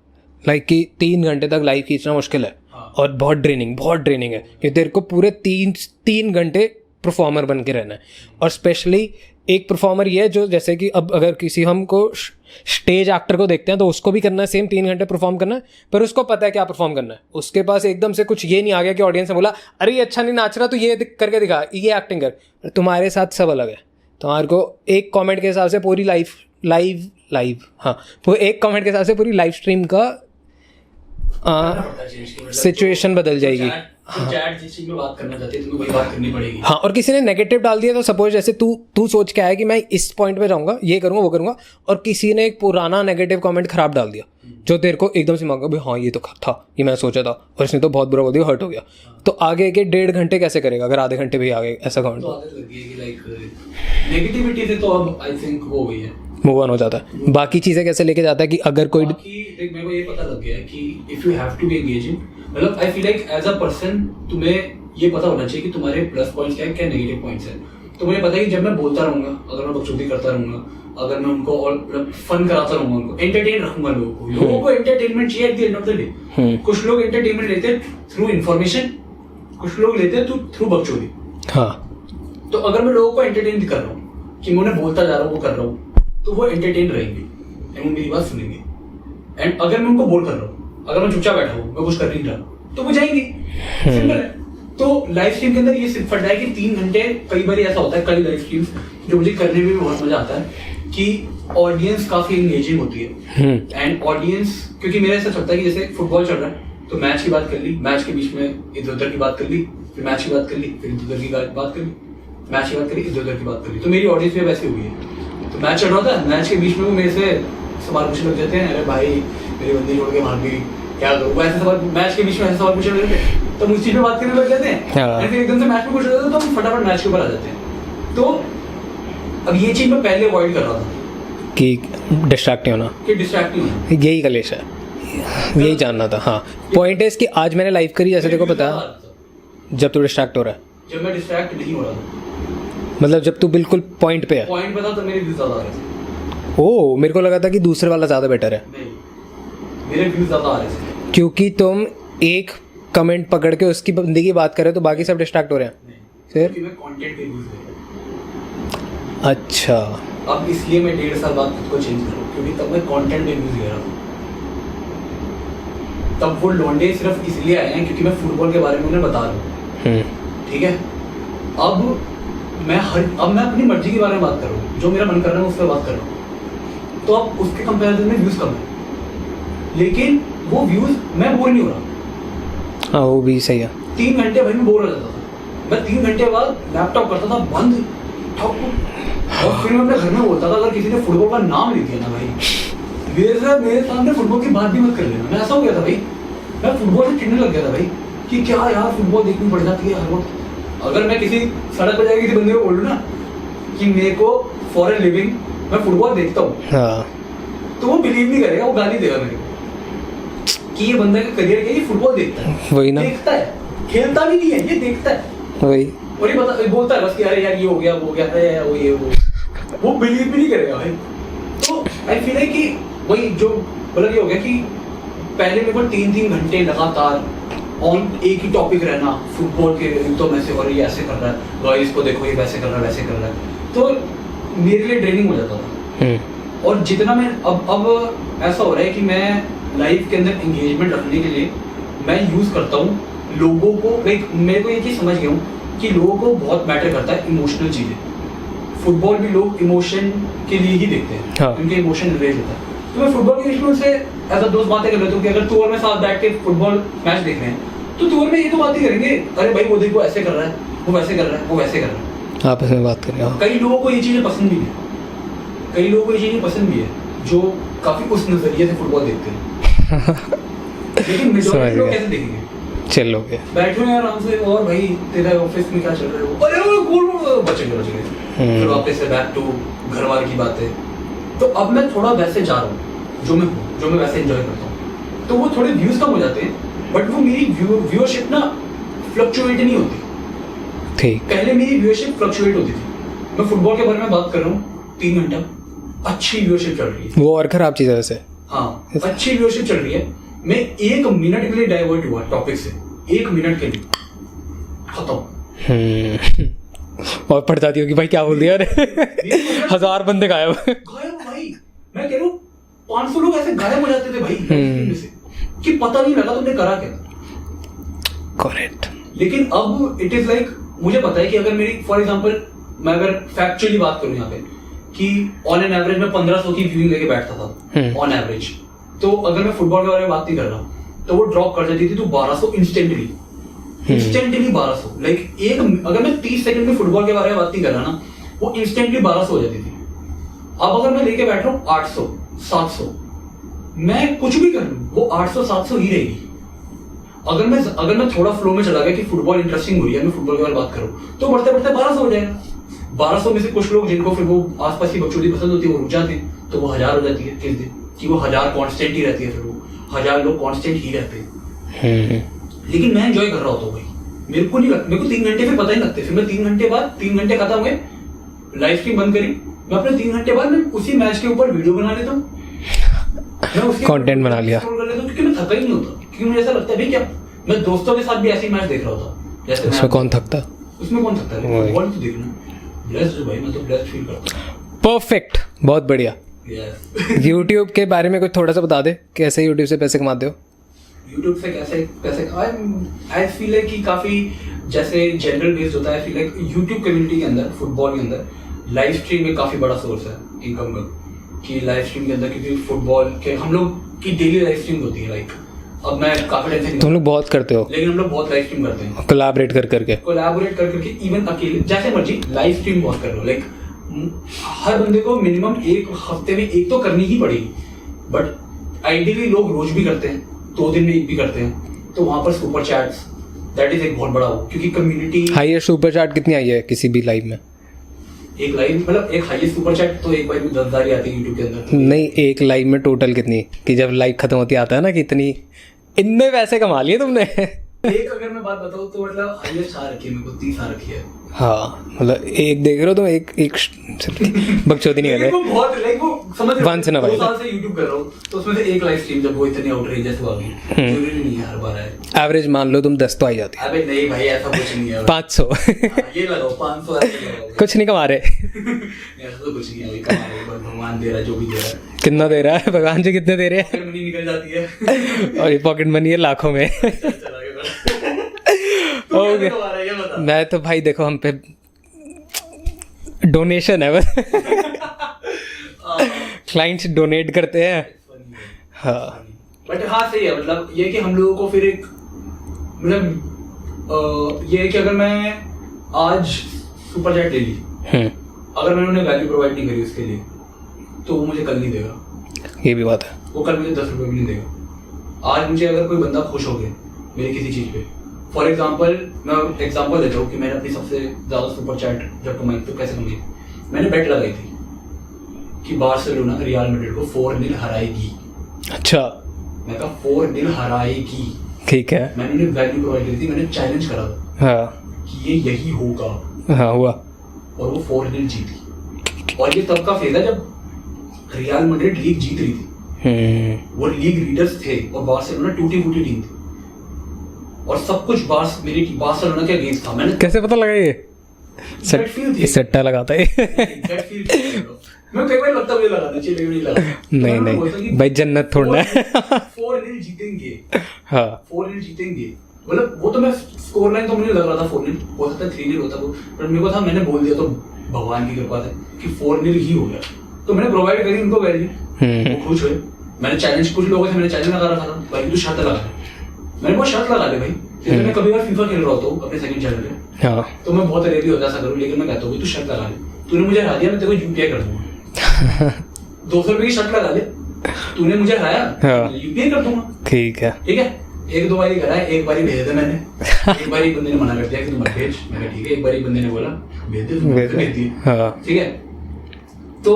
लाइक कि 3 घंटे तक लाइव खींचना मुश्किल है और बहुत ड्रेनिंग है कि तेरे को पूरे 3 घंटे परफॉर्मर बन के रहना है। और स्पेशली एक परफॉर्मर ये है जो जैसे कि अब अगर किसी हमको स्टेज एक्टर को देखते हैं तो उसको भी करना है सेम 3 घंटे परफॉर्म करना है, पर उसको पता है क्या परफॉर्म करना है। उसके पास एकदम से कुछ ये नहीं आ गया कि ऑडियंस ने बोला अरे ये अच्छा नहीं नाच रहा तो ये करके दिखा, ये एक्टिंग कर। तुम्हारे साथ सब अलग है। तुम्हारे को एक कमेंट के हिसाब से पूरी लाइव हाँ वो एक कमेंट के हिसाब से पूरी लाइव स्ट्रीम का सिचुएशन बदल जाएगी। चैट जिस चीज में बात करना चाहती है तुम्हें वही बात करनी पड़ेगी। हाँ, और किसी ने नेगेटिव डाल दिया तो सपोज जैसे तू सोच के आया कि मैं इस पॉइंट पे जाऊंगा, ये करूंगा वो करूंगा, और किसी ने एक पुराना नेगेटिव कमेंट खराब डाल दिया जो तेरे को एकदम से मांगा भाई हाँ ये तो था, ये मैं सोचा था, और इसने तो बहुत बुरा बोल दिया, हर्ट हो गया। तो आगे के 1.5 घंटे कैसे करेगा अगर आधे घंटे भी आगे ऐसा कमेंट? नेगेटिविटी से तो अब आई थिंक हो गई है, मूव ऑन हो जाता है। बाकी चीज़ें कैसे लेके जाता है कि अगर कोई देख मेरे को ये पता लग गया है कि if you have to be engaging, मतलब I feel like as a person तुम्हें ये पता होना चाहिए कि तुम्हारे प्लस पॉइंट्स क्या है, क्या नेगेटिव पॉइंट्स है। तो मुझे पता है कि जब मैं बोलता रहूंगा, अगर मैं बकचोदी करता रहूंगा, अगर मैं उनको और फन कराता रहूंगा, उनको एंटरटेन रखूंगा, लोगों को एंटरटेनमेंट चाहिए eight the end of the day. कुछ लोग एंटरटेनमेंट लेते हैं थ्रू इन्फॉर्मेशन, कुछ लोग लेते हैं थ्रू बकचोदी। हाँ, तो अगर मैं लोगों को एंटरटेन कर रहा हूँ कि मैं उन्हें बोलता जा रहा हूँ, वो कर रहा हूँ, तो वो एंटरटेन रहेंगे एंड वो मेरी बात सुनेंगे। एंड अगर मैं उनको बोल कर रहा हूँ, अगर मैं चुपचाप बैठा हूँ, मैं कुछ कर नहीं रहा, तो वो जाएंगे। सिंपल है। तो लाइव स्ट्रीम के अंदर ये सिर्फ फंडा है कि 3 घंटे, कई बार ऐसा होता है, कई लाइव स्ट्रीम्स जो मुझे करने में भी बहुत मजा आता है कि ऑडियंस काफी एंगेजिंग होती है। एंड ऑडियंस, क्योंकि मेरा ऐसा चलता है कि जैसे फुटबॉल चल रहा है तो मैच की बात कर ली, मैच के बीच में इधर उधर की बात कर ली, फिर मैच की बात कर ली, फिर इधर उधर की बात कर ली, मैच की बात करी, इधर उधर की बात कर ली। तो मेरी ऑडियंस में वैसे हुई है। तो मैच चल रहा था, मैच के बीच में वो मेरे से सवाल पूछने लग जाते हैं, अरे भाई मेरी बंदी छोड़ के भाग गई, क्या करूँ? ऐसे सवाल मैच के बीच में ऐसे सवाल पूछने लग जाते हैं, तो उस चीज पे बात करने लग जाते हैं। फिर एकदम से मैच में कुछ हो जाता है तो हम फटाफट मैच के ऊपर आ जाते हैं। तो अब ये चीज मैं पहले अवॉइड कर रहा था कि डिस्ट्रैक्ट नहीं होना, यही कलेश है, यही जानना था। हाँ, पॉइंट है इसकी आज मैंने लाइव करी, जैसे देखो पता जब तू डिस्ट्रैक्ट हो रहा है, जब मैं डिस्ट्रैक्ट नहीं हो रहा था, मतलब जब तू बिल्कुल पॉइंट पे है, पॉइंट पे था, तो मेरे व्यूज ज्यादा आ रहे थे। ओ, मेरे को लगा था कि दूसरे वाला ज्यादा बेटर है। नहीं, मेरे व्यूज ज्यादा आ रहे थे क्योंकि तुम एक कमेंट पकड़ के उसकी बंदी की बात कर रहे हो तो बाकी सब डिस्ट्रैक्ट हो रहे हैं। फिर मैं कंटेंट पे व्यूज ले रहा हूं। अच्छा, अब इसलिए मैं 1.5 साल बाद खुद को चेंज कर रहा हूं, क्योंकि तब मैं कंटेंट पे व्यूज ले रहा हूं। तब वो लौंडे सिर्फ इसलिए आए हैं क्योंकि मैं फुटबॉल के बारे में उन्हें बता रहा हूं। ठीक है, अब मैं अपनी मर्जी के बारे में बात कर रहा हूँ, जो मेरा मन कर रहा है उस पर बात कर रहा हूँ। तो अब उसके कंपैरिजन में व्यूज कम है, लेकिन वो व्यूज मैं बोर नहीं हो रहा। हाँ, वो भी सही है। 3 घंटे भाई मैं बोर हो जाता था, मैं 3 घंटे बाद लैपटॉप करता था बंद, और फिर मैं अपने घर में बोलता था अगर किसी ने फुटबॉल का नाम ले दिया ना भाई, मेरे सामने फुटबॉल की बात भी मत कर लेना। मैं ऐसा हो गया था भाई, मैं फुटबॉल से चिढ़ने लग गया था भाई कि क्या यार फुटबॉल देखनी पड़ जाती है हर वक्त। अगर मैं किसी सड़क पर जाकर किसी बंदे को बोल दूं ना कि मेरे को फॉर ए लिविंग मैं फुटबॉल देखता हूँ, तो वो बिलीव नहीं करेगा, वो गाली देगा मेरे को कि ये बंदा का करियर क्या, ये फुटबॉल देखता है। वही ना, देखता है, खेलता भी नहीं है, ये देखता है वही, और ये बोलता है बस कि अरे यार ये हो गया वो हो गया, अरे वो ये वो बिलीव भी नहीं करेगा भाई। तो आई फील है कि वही जो मतलब ये हो गया कि पहले मेरे को 3-3 घंटे लगातार ऑन एक ही टॉपिक रहना फुटबॉल के, तो मैं से और ये ऐसे कर रहा है, गाइस को देखो ये वैसे कर रहा है, वैसे कर रहा है, तो मेरे लिए ड्रेनिंग हो जाता था। और जितना मैं अब ऐसा हो रहा है कि मैं लाइफ के अंदर एंगेजमेंट रखने के लिए मैं यूज करता हूँ लोगों को। मेरे को ये चीज समझ गया हूँ कि लोगों को बहुत मैटर करता है इमोशनल चीजें। फुटबॉल भी लोग इमोशन के लिए ही देखते हैं। हाँ। उनके इमोशन रिलेट होता है। तो मैं फुटबॉल के इशू से ऐसा दोस्त बातें कर लेता हूँ कि अगर तू और मैं साथ बैठ के फुटबॉल मैच देख रहे हैं तो तू और मैं ये तो बात ही करेंगे, अरे भाई वो देखो ऐसे कर रहा है, वो वैसे कर रहा है, वो वैसे कर रहा है, आपस में बात करें। कई लोगों को ये चीजें पसंद भी है, कई लोगों को ये चीजें पसंद भी है जो काफी उस नजरिए से फुटबॉल देखते हैं। लेकिन मेजॉरिटी लोग कैसे देखेंगे? चलो बैठो यार आराम से, और भाई तेरा ऑफिस में क्या चल रहा है, अरे वो गोल बचेंगे फिर वापस से बैक टू घर वाले की बात है। तो अब मैं थोड़ा वैसे जा रहा हूँ जो मैं वैसे एंजॉय करता हूँ, तो वो थोड़े व्यूज कम हो जाते हैं, बट वो मेरी व्यूअरशिप ना फ्लक्चुएट नहीं होती। ठीक, पहले मेरी व्यूअरशिप फ्लक्चुएट होती थी। मैं फुटबॉल के बारे में बात कर रहा हूँ 3 घंटा, अच्छी व्यूअरशिप चल रही है, वो और खराब चीज है वैसे। हाँ, अच्छी व्यूअरशिप चल रही है, मैं 1 मिनट के लिए डाइवर्ट हुआ टॉपिक से, 1 मिनट के लिए खत्म। और पड़ जाती होगी भाई क्या बोल दिया अरे 1000 बंदे गायब भाई, मैं कह रहा हूँ 500 लोग ऐसे गायब हो जाते थे भाई में से कि पता नहीं लगा तुमने करा क्या। करेक्ट। लेकिन अब इट इज लाइक मुझे पता है कि अगर मेरी फॉर एग्जांपल मैं अगर फैक्चुअली बात करूं यहाँ पे कि ऑन एन एवरेज मैं 1500 की व्यूइंग लेके बैठता था ऑन एवरेज, तो अगर मैं फुटबॉल के बारे में बात नहीं कर रहा तो वो ड्रॉप कर देती थी तो 1200 इंस्टेंटली 1200। लाइक एक अगर मैं 30 सेकंड में फुटबॉल के बारे में बात नहीं कर रहा ना, वो इंस्टेंटली 1200 हो जाती थी। अब अगर मैं लेके बैठ रहा हूँ 800 700, मैं कुछ भी कर लूं वो 800 700 ही रहेगी। अगर मैं थोड़ा फ्लो में चला गया कि फुटबॉल इंटरेस्टिंग हो रही है, मैं फुटबॉल के बारे में बात करूं तो बढ़ते बढ़ते 1200 हो जाएगा। 1200 में से कुछ लोग जिनको फिर वो आसपास की बकचोदी पसंद होती है वो रुक जाते हैं तो वो 1000 हो जाती है किस दिन कि वो 1000 कांस्टेंट ही रहती है, फिर वो 1000 लोग कांस्टेंट ही रहते हैं। लेकिन मैं एंजॉय कर रहा होता हूँ भाई, मेरे को नहीं लगता, मेरे को 3 घंटे फिर पता ही लगते। फिर मैं 3 घंटे बाद 3 घंटे खत्म हुए, लाइव स्ट्रीम बंद करी, मैं अपने 3 घंटे बाद मैं उसी मैच के ऊपर वीडियो बना लेता हूँ, मैं उसके कंटेंट बना लिया कर लेता हूँ क्योंकि मैं थका ही नहीं होता। क्योंकि मुझे ऐसा लगता है भाई क्या मैं दोस्तों के साथ भी ऐसे ही मैच देख रहा होता जैसे उसमें कौन थकता, उसमें कौन थकता है, फुटबॉल तो देखना ब्लेस्ड भाई, मैं तो ब्लेस्ड फील करता हूँ। परफेक्ट, बहुत बढ़िया। YouTube के बारे में कुछ थोड़ा सा बता दे, कैसे YouTube से पैसे कमाते हो? YouTube से कैसे पैसे आई फील लाइक कि काफी जैसे जनरल बेस्ड होता है। आई फील लाइक YouTube कम्युनिटी के अंदर फुटबॉल के अंदर लाइव स्ट्रीम एक काफी बड़ा सोर्स है इनकम का, कि लाइव स्ट्रीम के अंदर क्योंकि फुटबॉल के हम लोग की डेली लाइव स्ट्रीम होती है। लाइक अब मैं काफी टाइम से तुम लोग बहुत करते हो, लेकिन हम लोग बहुत लाइव स्ट्रीम करते हैं कोलैबोरेट कर करके इवन अकेले जैसे मर्जी लाइव स्ट्रीम बहुत कर रहे हो। लाइक हर बंदे को मिनिमम एक हफ्ते में एक तो करनी ही पड़ेगी, बट आइडियली लोग रोज भी करते हैं, 2 दिन में एक भी करते हैं। तो वहां पर सुपर चैट्स दैट इज एक बहुत बड़ा हो, क्योंकि कम्युनिटी हाईएस्ट सुपर चैट कितनी आई है किसी भी लाइव में? एक लाइव मतलब एक हाईएस्ट सुपर चैट तो एक बार में 10,000 ही आती है यूट्यूब के अंदर। नहीं, एक लाइव में टोटल कितनी, कि जब लाइव खत्म होती आता है ना कि इतनी इतने पैसे कमा लिए तुमने एक अगर मैं बात बताऊं तो मतलब हाईएस्ट आ रखी है मेरे को 30 आ रखी है। हाँ मतलब एक देख रहे हो तुम, एक बकचोदी नहीं कर रहे, वो बहुत लाइक वो समझ रहे हो, Once in a while 2 साल से यूट्यूब कर रहा हूं तो उसमें से एक लाइव स्ट्रीम जब वो इतनी आउटरेजियस हुआ गई, जरूरी नहीं है हर बार है। एवरेज मान लो तुम 10 तो आई जाती है। अबे नहीं भाई ऐसा कुछ नहीं है। 500 ये लगाओ 500 ऐसे लगाओ, कुछ नहीं कमा रहे ऐसा तो कुछ नहीं है भाई, कमा रहे हो, भगवान दे रहा है जो भी दे रहा है। कितना दे रहा है भगवान जी, कितने दे रहे हैं? पॉकेट मनी निकल जाती है और ये पॉकेट मनी है लाखों में। चला गया ओके, मैं तो भाई देखो हम पे डोनेशन है बस, क्लाइंट्स डोनेट करते हैं। हाँ बट हाँ सही है, मतलब ये कि हम लोगों को फिर एक मतलब ये है कि अगर मैं आज सुपर चैट ले ली, अगर मैंने उन्हें वैल्यू प्रोवाइड नहीं करी उसके लिए तो वो मुझे कल नहीं देगा। ये भी बात है, वो कल मुझे 10 रुपये भी नहीं देगा। आज मुझे अगर कोई बंदा खुश हो गया मेरी किसी चीज़ पे, फॉर एग्जाम्पल मैं एग्जाम्पल देता हूँ कि मैंने अपनी सबसे ज़्यादा सुपर चैट जब कमाई तो कैसे कमाई, मैंने बेट लगाई थी कि बार्सिलोना रियल मैड्रिड को 4-0 हराएगी। अच्छा, मैं कहा 4-0 हराएगी, ठीक है। मैंने उन्हें वैल्यू प्रोवाइड करी थी, मैंने चैलेंज करा था हाँ कि ये यही होगा, हाँ हुआ, और वो 4-0 जीती। और ये तब का फेज है जब रियल मैड्रिड लीग जीत रही थी, वो लीग लीडर्स थे और बार्सिलोना टूटी फूटी टीम थी और सब कुछ मेरी बार्सिलोना के अगेंस्ट था। मैंने कैसे पता लगा ये? सट्टा लगाता है मैं कई बार लगता मुझे लगाना चाहिए लेकिन नहीं लगा। नहीं भाई जन्नत थोड़ा है। 4-0 जीतेंगे, हाँ 4-0 जीतेंगे, मतलब वो तो मैं स्कोर लाइन तो मुझे लग रहा था 4-0 हो सकता है 3-0 होता वो, पर मेरे को था मैंने बोल दिया तो भगवान की कृपा से कि 4-0 ही हो गया। तो मैंने प्रोवाइड करी उनको वैल्यू, वो खुश हुए। मैंने चैलेंज कुछ लोगों से मैंने चैलेंज लगा रखा था भाई तू शर्त लगा, मैंने बहुत शर्त लगा ली भाई। जैसे मैं कभी बार फीफा खेल रहा होता हूँ अपने सेकंड चैनल पे, हाँ तो मैं बहुत रेडी होता ऐसा करूँ, लेकिन मैं कहता हूँ तू शर्त लगा ले, तूने मुझे हरा दिया मैं तेरे को यूपीआई कर दूंगा। 200 रुपए की शर्त लगा ले, तूने मुझे हराया यूपीआई कर दूंगा। ठीक है 1-2 बारी करा है, एक बारी भेज दे मैंने, एक बारी बंदे ने मना कर दिया कि तू मत भेज, मैंने ठीक है। एक बारी बंदे ने बोला भेज दे, भेज दिया, ठीक है। तो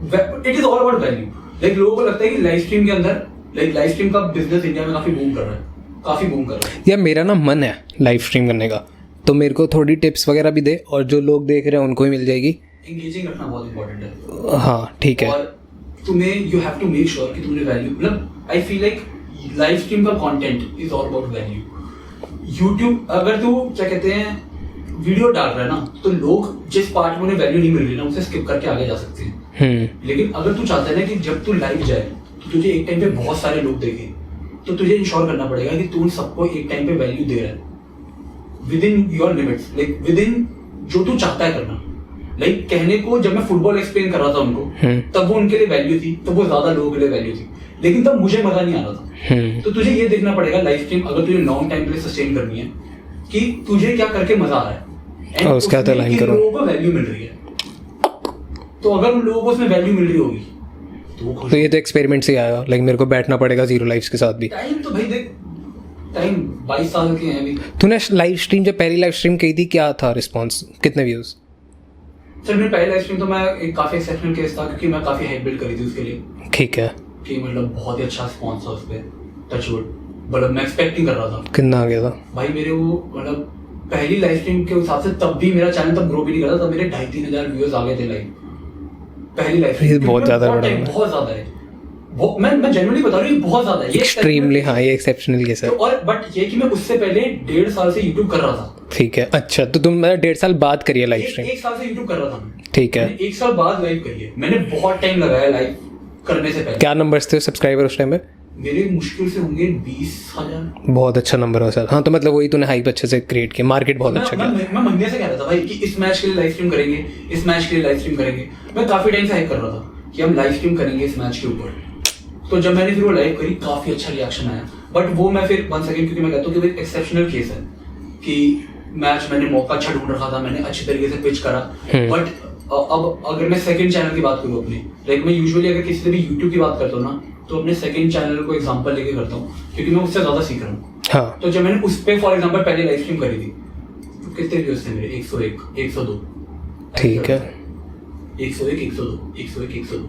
it is all about value. Like लोगों को लगता है कि लाइव स्ट्रीम के अंदर लाइक लाइव स्ट्रीम का बिजनेस इंडिया में काफी बूम कर रहा है, काफी बूम कर रहा है। यार मेरा ना मन है लाइव स्ट्रीम करने का, तो मेरे को थोड़ी टिप्स वगैरह भी दे, और जो लोग देख रहे हैं उनको भी मिल जाएगी। एंगेजिंग रखना बहुत इंपॉर्टेंट है। हाँ ठीक है, और तुम्हें you have to make sure कि तुमने वैल्यू, मतलब I feel like live stream का content is all about value. YouTube अगर तू क्या कहते हैं वीडियो डाल रहा है ना, तो लोग जिस पार्ट में उन्हें वैल्यू नहीं मिल रही ना, उसे स्किप करके आगे जा सकते हैं। लेकिन अगर तू चाहता है ना कि जब तू लाइव जाए तो तुझे एक टाइम पे बहुत सारे लोग देखें, तो तुझे इंश्योर करना पड़ेगा कि तू उन सबको एक टाइम पे वैल्यू दे रहा है with in your limits, like with in जो तू चाहता है करना। लाइक कहने को जब मैं फुटबॉल एक्सप्लेन कर रहा था उनको, तब वो उनके लिए वैल्यू थी, तब वो ज्यादा लोगों के लिए वैल्यू थी, लेकिन तब मुझे मजा नहीं आ रहा था। तो तुझे ये देखना पड़ेगा लाइव स्ट्रीम अगर तुझे लॉन्ग टाइम के लिए सस्टेन करनी है कि तुझे क्या करके मजा आ रहा है, और उसका तो लाइन करो, लोगों को वैल्यू मिल रही है। तो अगर उन लोगों को उसमें वैल्यू मिल रही होगी तो ये तो एक्सपेरिमेंट से आया। लाइक मेरे को बैठना पड़ेगा जीरो लाइव्स के साथ भी। टाइम तो भाई देख, टाइम 22 साल के हैं अभी। तूने लाइव स्ट्रीम जब पहली लाइव स्ट्रीम की थी, क्या था रिस्पॉन्स, कितने व्यूज? सर मेरी पहली लाइव स्ट्रीम तो मैं एक काफी एक्सेप्शनल केस था, क्योंकि मैं काफी हाइप बिल्ड करी थी उसके लिए। ठीक है, कि मतलब बहुत ही अच्छा रिस्पॉन्स था उस पे, टचवुड। मतलब मैं एक्सपेक्ट नहीं कर रहा था। कितना आ गया था भाई मेरे वो मतलब पहली लाइव स्ट्रीम के हिसाब से तब भी मेरा चैनल तब ग्रो भी नहीं कर रहा था, तब मेरे 2,500-3,000 हजार व्यूअर्स आ गए थे लाइव पहली लाइव स्ट्रीम। बहुत ज्यादा बड़ा है, बहुत ज्यादा है। मैं जेन्युइनली बता रहा हूँ, ये बहुत ज्यादा है, ये एक्सट्रीमली। हाँ, ये एक्सेप्शनल केस है। और बट ये कि मैं उससे पहले 1.5 साल से यूट्यूब कर रहा था। ठीक है, अच्छा, तो तुम 1.5 साल बाद करिए लाइव स्ट्रीम? 1 साल से यूट्यूब कर रहा था मैं। ठीक है, 1 साल बाद लाइव करिए। मैंने बहुत टाइम लगाया लाइव करने से पहले। क्या नंबर्स थे सब्सक्राइबर उस टाइम पे? मेरे मुश्किल से होंगे 20,000। बहुत अच्छा नंबर हो सर। हाँ, तो मतलब वही तूने हाइप अच्छे से क्रिएट किया, मार्केट बहुत अच्छा किया। मैं महीने से कह रहा था भाई कि इस मैच के लिए लाइव स्ट्रीम करेंगे, इस मैच के लिए लाइव स्ट्रीम करेंगे। मैं काफी टाइम से हाइप कर रहा था कि हम लाइव स्ट्रीम करेंगे इस मैच के ऊपर। तो जब मैंने फिर वो लाइव करी, काफी अच्छा रिएक्शन आया। बट वो मैं फिर वन सेकंड, क्योंकि मैं कहता हूँ कि वो एक एक्सेप्शनल केस है कि मैच मैंने मौका अच्छा ढूंढ रखा था, मैंने अच्छे तरीके से पिच करा। बट अब अगर मैं सेकंड चैनल की बात करूँ अपने, लाइक मैं यूजुअली अगर किसी से भी यूट्यूब की बात करता हूँ ना, तो अपने सेकंड चैनल को एग्जांपल लेके करता हूँ, क्योंकि मैं उससे ज्यादा सीख रहा हूँ। हाँ। तो जब मैंने उस पे फॉर एग्जांपल पहले लाइव स्ट्रीम करी थी, तो कितने व्यूज थे मेरे? 101, 102। ठीक है, 101, 102, 101, 102,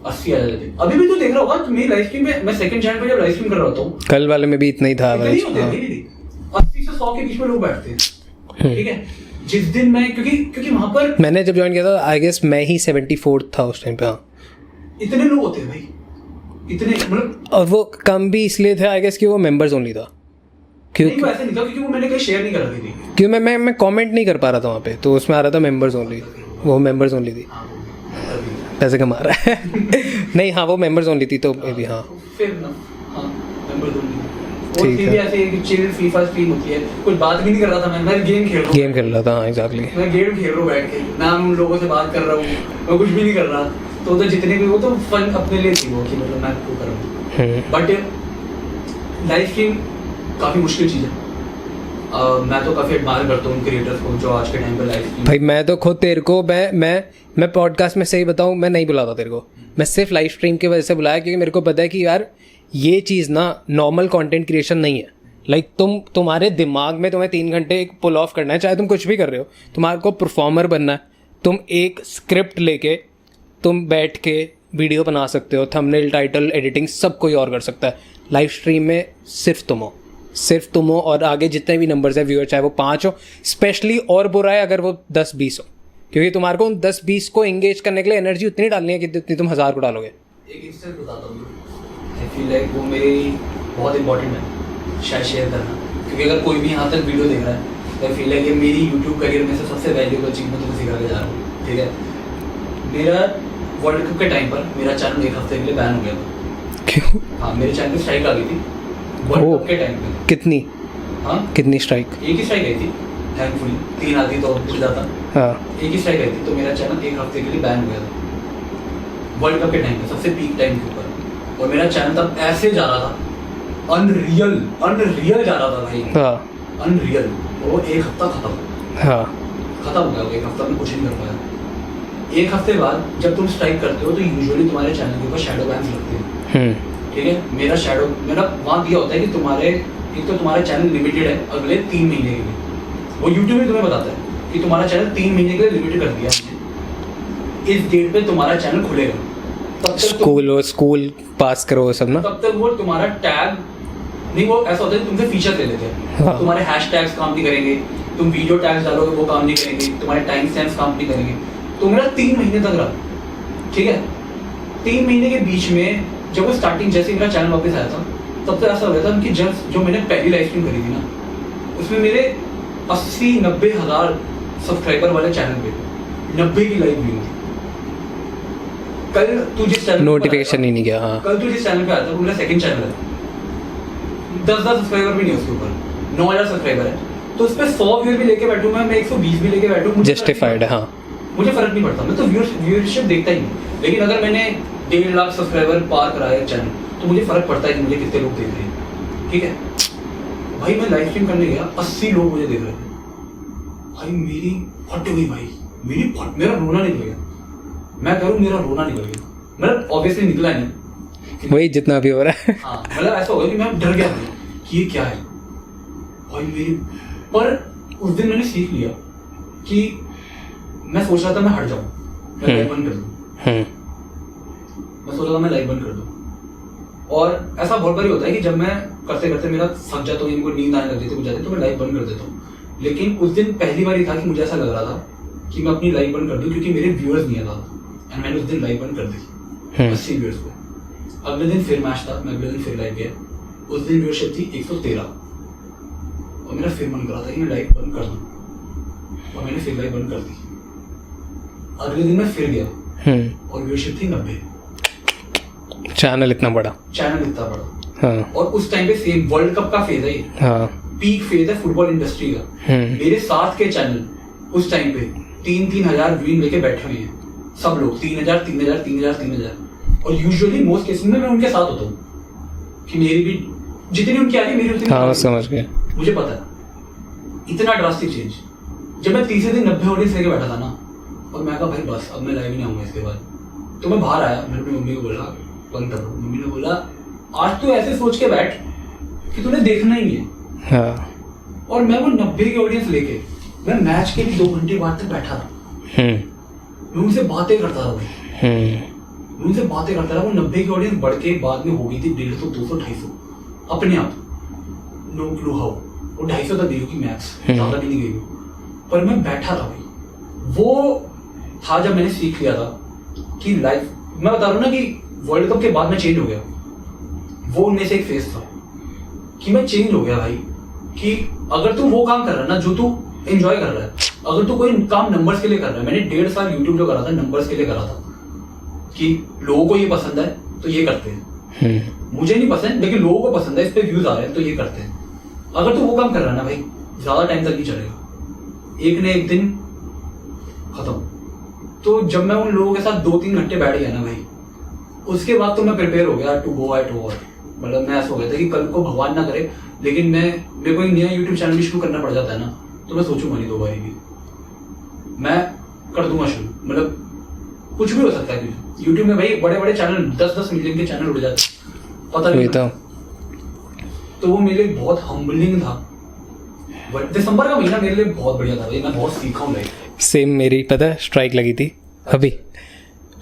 80 आ जाते थे। अभी भी तो देख रहा होगा तो मेरी लाइव स्ट्रीम में, मैं सेकंड चैनल पे जब लाइव स्ट्रीम कर रहा होता हूँ, कल वाले में भी इतना ही था। 80 से 100 के बीच में लोग बैठते हैं। ठीक है, जिस दिन मैं क्योंकि वहां पर मैंने जब ज्वाइन किया था, आई गेस मैं ही 74 था उस टाइम पे। हाँ, इतने लोग होते हैं भाई, इतने मतलब। और वो कम भी इसलिए थे आई गेस कि वो मेंबर्स ओनली था। नहीं, वो ऐसे नहीं था, क्योंकि वो मैंने कहीं शेयर नहीं कर रखी थी, क्योंकि मैं कमेंट नहीं कर पा रहा था वहाँ पे, तो उसमें आ रहा था मेंबर्स ओनली। वो मेंबर्स ओनली थी, पैसे कमा रहा है। नहीं, हाँ, वो मेंबर्स ओनली थी, तो मे बी। हाँ, फिर ना, हाँ, मेंबर्स ओनली। ठीक है, ऐसे एक चिल फीफा स्ट्रीम होती है, कुछ बात भी नहीं कर रहा था मैं गेम खेल रहा था। हाँ, एग्जैक्टली, मैं गेम खेल रहा हूँ बैठ के, ना उन लोगों से बात कर रहा हूँ, मैं कुछ भी नहीं कर रहा। तो जितने भी वो तो फन अपने लिए थी वो, कि मतलब मैं वो कर रहा हूँ। बट लाइव स्ट्रीम काफी मुश्किल चीज है। मैं तो काफी एडमायर करता हूँ क्रिएटर्स को जो आज के टाइम पे लाइव स्ट्रीम। भाई मैं तो खुद तेरे को मैं पॉडकास्ट में सही बताऊँ, मैं नहीं बुलाता तेरे को। मैं सिर्फ लाइव स्ट्रीम की वजह से बुलाया, क्योंकि मेरे को पता है कि यार ये चीज़ ना नॉर्मल कंटेंट क्रिएशन नहीं है। लाइक तुम्हारे दिमाग में तुम्हें 3 घंटे एक पुल ऑफ करना है, चाहे तुम कुछ भी कर रहे हो, तुम्हारे को परफॉर्मर बनना है। तुम एक स्क्रिप्ट लेके तुम बैठ के वीडियो बना सकते हो, थंबनेल, टाइटल, एडिटिंग सब कोई और कर सकता है। लाइव स्ट्रीम में सिर्फ तुम हो और आगे जितने भी नंबर्स है व्यूअर, चाहे वो 5 हो, स्पेशली और बुरा है अगर वो 10-20 हो, क्योंकि तुम्हारे को उन 10-20 को एंगेज करने के लिए एनर्जी उतनी डालनी है कि जितनी तुम 1000 को डालोगे। एक इंस्टेंस बताता हूँ, आई फील लाइक वो मेरी बहुत इंपॉर्टेंट है शायद शेयर करना, क्योंकि अगर कोई भी यहाँ तक वीडियो देख रहा है तो आई फील लाइक ये मेरी यूट्यूब करियर में से सबसे वैल्यूएबल चीज़ मैं तुम्हें सिखा के जा रहा हूँ। ठीक है, मेरा वर्ल्ड कप के टाइम पर मेरा चैनल 1 हफ्ते के लिए बैन हो गया था। क्यों? हाँ, मेरे चैनल पे स्ट्राइक आ गई थी वर्ल्ड कप के टाइम पे। कितनी? हाँ, कितनी स्ट्राइक? एक ही स्ट्राइक आई थी, थैंकफुली 3 आती तो कुछ ज़्यादा। हाँ, एक ही स्ट्राइक आई थी, तो मेरा चैनल 1 हफ्ते के लिए बैन हो गया था वर्ल्ड कप के टाइम पे, सबसे पीक टाइम के ऊपर। और मेरा चैनल तब ऐसे जा रहा था, अनरियल जा रहा था भाई। हाँ, अनरियल। और वो 1 हफ्ता खत्म हो गया। वो 1 हफ्ता में कुछ नहीं कर पाया। 1 हफ्ते बाद जब तुम स्ट्राइक करते हो तो यूजुअली तुम्हारे चैनल के ऊपर शैडो बैन्स लगते हैं। ठीक है, मेरा वहाँ दिया होता है कि तुम्हारा चैनल लिमिटेड है अगले 3 महीने के लिए। वो यूट्यूब में तुम्हें बताता है कि तुम्हारा चैनल 3 महीने के लिए लिमिटेड कर दिया, इस डेट पे तुम्हारा चैनल खुलेगा। तब तक स्कूल पास करो सब ना, तब तक वो तुम्हारा टैग नहीं, वो ऐसा होता है तुमसे फीचर ले लेते हैं। हाँ। तुम्हारे हैशटैग्स काम नहीं करेंगे, तुम वीडियो टैग्स डालोगे वो काम नहीं करेंगे, तुम्हारे टाइम स्टैम्प्स काम नहीं करेंगे। तो मेरा 3 महीने तक रहा। ठीक है, 3 महीने के बीच में जब वो स्टार्टिंग जैसे मेरा चैनल वापस आया था, तब तो ऐसा हो गया था कि जो मैंने पहली लाइव स्ट्रीम करी थी ना, उसमें मेरे 80-90 हज़ार सब्सक्राइबर वाले चैनल पे 90 की लाइव व्यू। कल तू जिस चैनल नोटिफिकेशन ही नहीं गया। हाँ, कल तू जिस चैनल पे आता है वो मेरा सेकंड चैनल है, 10,000 सब्सक्राइबर भी नहीं है उसके ऊपर, 9,000 सब्सक्राइबर है। तो उस पर 100 व्यूअर भी लेके बैठूँ मैं 120 भी लेके बैठूँ, जस्टिफाइड है। हाँ, मुझे फर्क नहीं पड़ता, मैं तो व्यूअरशिप देखता ही नहीं। लेकिन अगर मैंने 1.5 लाख सब्सक्राइबर पार कराया चैनल तो मुझे फर्क पड़ता है कि मुझे कितने लोग देख रहे हैं। ठीक है भाई, मैं लाइव स्ट्रीम करने गया, 80 लोग मुझे देख रहे थे भाई, मेरी फट गई भाई, मेरा रोना निकल गया। मैं कह रहा हूँ मेरा रोना निकल गया, मतलब ऑब्वियसली निकला नहीं, वही जितना भी हो रहा है। हाँ मतलब ऐसा हो गया कि मैं डर गया कि ये क्या है भाई मेरी। पर उस दिन मैंने सीख लिया कि मैं सोच रहा था मैं हट जाऊं, मैं लाइव बंद कर दूं, मैं सोच रहा था मैं लाइव बंद कर दूं। और ऐसा बहुत बार होता है कि जब मैं करते करते मेरा थक जाता हूँ, इनको नींद आने लग जाती है तो मैं लाइव बंद कर देता हूँ। लेकिन उस दिन पहली बार ही था कि मुझे ऐसा लग रहा था कि मैं अपनी लाइव बंद कर दूं क्योंकि मेरे व्यूअर्स नहीं आता, एंड मैंने उस दिन लाइव बंद कर दी 80 व्यूअर्स को। अगले दिन फिर मैच था, मैं अगले दिन फिर लाइव गया, उस दिन व्यूअरशिप थी 113 और मेरा फिर मन कर रहा था कि मैं लाइव बंद कर दूं और मैंने फिर लाइव बंद कर दी। अगले दिन मैं फिर गया और व्यूअरशिप थी 90। चैनल इतना बड़ा। हाँ। और उस टाइम पे सेम वर्ल्ड कप का फेज है ये। हाँ। पीक फेज है फुटबॉल इंडस्ट्री का। मेरे साथ के चैनल उस टाइम पे 3-3 हजार व्यू लेके बैठे हुए हैं, सब लोग 3,000 और यूजुअली मोस्ट केसेस में मैं उनके साथ होता हूँ कि मेरी भी जितनी उनकी आ रही मेरी उतनी। हाँ, समझ गया, मुझे पता है। इतना ड्रास्टिक चेंज। जब मैं तीसरे दिन 90 ऑडियंस लेके बैठा था ना, और मैं कहा भाई बस अब मैं लाइव नहीं आऊंगा इसके बाद, तो मैं बाहर आया, मैंने अपनी मम्मी को बोला बंद करो। मम्मी ने बोला आज तो ऐसे सोच के बैठ कि तूने देखना ही है। हाँ। और मैं वो 90 की ऑडियंस लेके मैं मैच के लिए 2 घंटे बाद तक बैठा था, मैं उनसे बातें करता रहा भाई, उनसे बातें करता रहा। वो 90 की ऑडियंस बढ़ के बाद में हो गई थी 150, 200, 250 अपने आप, नो क्लू हाउ। वो 250 तक गई होगी मैक्स, ज्यादा भी नहीं गई, पर मैं बैठा रहा भाई। वो था जब मैंने सीख लिया था कि लाइफ, मैं बता रहा हूँ ना कि वर्ल्ड कप के बाद मैं चेंज हो गया। वो उनमें से एक फेज था कि मैं चेंज हो गया भाई, कि अगर तू वो काम कर रहा है ना जो तू एंजॉय कर रहा है, अगर तू कोई काम नंबर्स के लिए कर रहा है। मैंने 1.5 साल यूट्यूब जो करा था नंबर्स के लिए करा था कि लोगों को ये पसंद है तो ये करते हैं, मुझे नहीं पसंद लेकिन लोगों को पसंद है, इस पे व्यूज आ रहे हैं तो ये करते हैं। अगर तू वो काम कर रहा है ना भाई, ज्यादा टाइम तक नहीं चलेगा, एक न एक दिन खत्म। तो जब मैं उन लोगों के साथ 2-3 घंटे बैठ गया ना भाई, उसके बाद तो मैं प्रिपेयर हो गया टू गो एट वॉर। मतलब मैं ऐसा हो गया था कि कल को भगवान ना करे लेकिन मेरे को एक नया यूट्यूब चैनल भी शुरू करना पड़ जाता है ना, तो मैं सोचूंगा नहीं 2 बार भी, मैं कर दूंगा शुरू। मतलब कुछ भी हो सकता है यूट्यूब में भाई, बड़े बड़े चैनल 10-10 मिलियन के चैनल उड़ जाते, पता नहीं था। तो वो मेरे लिए बहुत हम्बलिंग था। दिसंबर का महीना मेरे लिए बहुत बढ़िया था भाई, मैं बहुत सीखा हूँ लाइफ। सेम मेरी पता है स्ट्राइक लगी थी अभी,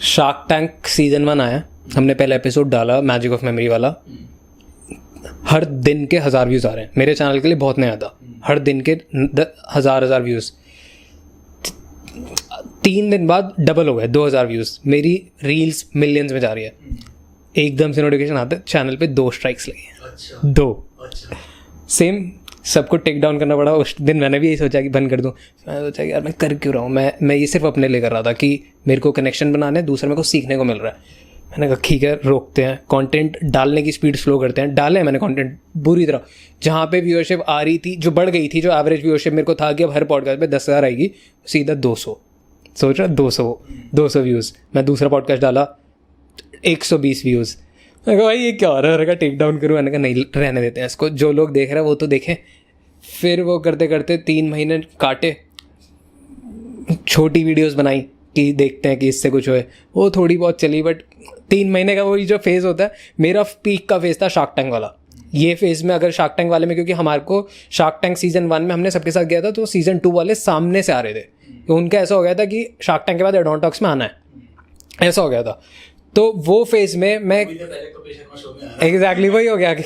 शार्क टैंक सीजन 1 आया, हमने पहला एपिसोड डाला मैजिक ऑफ मेमोरी वाला। हर दिन के 1000 व्यूज आ रहे हैं, मेरे चैनल के लिए बहुत नया था। हर दिन के 1000 व्यूज, 3 दिन बाद डबल हो गए 2000 व्यूज। मेरी रील्स मिलियंस में जा रही है। एकदम से नोटिफिकेशन आता है चैनल पे 2 स्ट्राइक्स लगी हैं। अच्छा। 2। अच्छा। सेम सबको टेक डाउन करना पड़ा। उस दिन मैंने भी यही सोचा कि बंद कर दूं। मैंने सोचा कि यार मैं कर क्यों रहा हूँ, मैं ये सिर्फ अपने लिए कर रहा था कि मेरे को कनेक्शन बनाने, दूसरे मेरे को सीखने को मिल रहा है। मैंने कहा ठीक है रोकते हैं, कंटेंट डालने की स्पीड स्लो करते हैं। डाले मैंने कंटेंट बुरी तरह, जहाँ पे व्यूअरशिप आ रही थी, जो बढ़ गई थी, जो एवरेज व्यूअरशिप मेरे को था कि अब हर पॉडकास्ट पे 10,000 आएगी, सीधा 200। सोच रहा 200 व्यूज़। मैं दूसरा पॉडकास्ट डाला 120 व्यूज़। मैंने कहा भाई ये क्या हो रहा है, मैंने कहा टेक डाउन करूँ। मैंने कहा नहीं रहने देते हैं इसको, जो लोग देख रहे हैं वो तो देखें। फिर वो करते करते 3 महीने काटे, छोटी वीडियोस बनाई कि देखते हैं कि इससे कुछ होए। वो थोड़ी बहुत चली, बट 3 महीने का वही जो फेज़ होता है, मेरा पीक का फेज़ था शार्क टैंक वाला। ये फेज़ में अगर शार्क टैंक वाले में, क्योंकि हमारे को शार्क टैंक सीजन 1 में हमने सबके साथ गया था, तो सीजन 2 वाले सामने से आ रहे थे। तो उनका ऐसा हो गया था कि शार्क टैंक के बाद एडवांस टॉक्स में आना है, ऐसा हो गया था। तो वो फेज़ में मैं एग्जैक्टली वही हो गया कि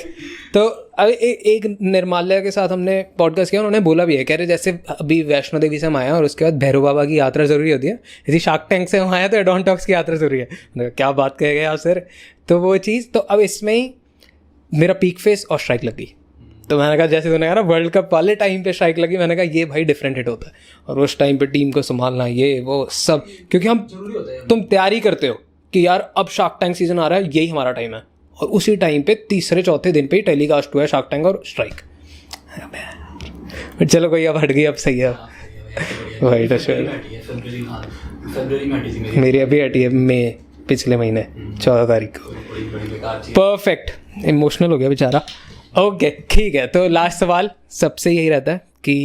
तो अब एक निर्माल्या के साथ हमने पॉडकास्ट किया, उन्होंने बोला भी है, कह रहे जैसे अभी वैष्णो देवी से हम आए और उसके बाद भैरव बाबा की यात्रा जरूरी होती है, यदि शार्क टैंक से हम आए तो एडवांस टॉक्स की यात्रा जरूरी है। क्या बात कहेगा आप सर। तो वो चीज़, तो अब इसमें ही मेरा पीक फेस और स्ट्राइक लग गई। तो मैंने कहा जैसे तूने कहा ना वर्ल्ड कप वाले टाइम पे स्ट्राइक लगी, मैंने कहा ये भाई डिफरेंट हिट होता है। और उस टाइम पे टीम को संभालना ये वो सब, क्योंकि हम तुम तैयारी करते हो कि यार अब शार्क टैंक सीजन आ रहा है, यही हमारा टाइम है, और उसी टाइम पे तीसरे चौथे दिन पे ही टेलीकास्ट हुआ है शार्क टैंक और स्ट्राइक। चलो कोई अब हट गई, अब सही है भाई। तो मेरी अभी हटी है मई पिछले महीने 14 तारीख को। परफेक्ट, इमोशनल हो गया बेचारा। ओके ठीक है, तो लास्ट सवाल सबसे यही रहता है कि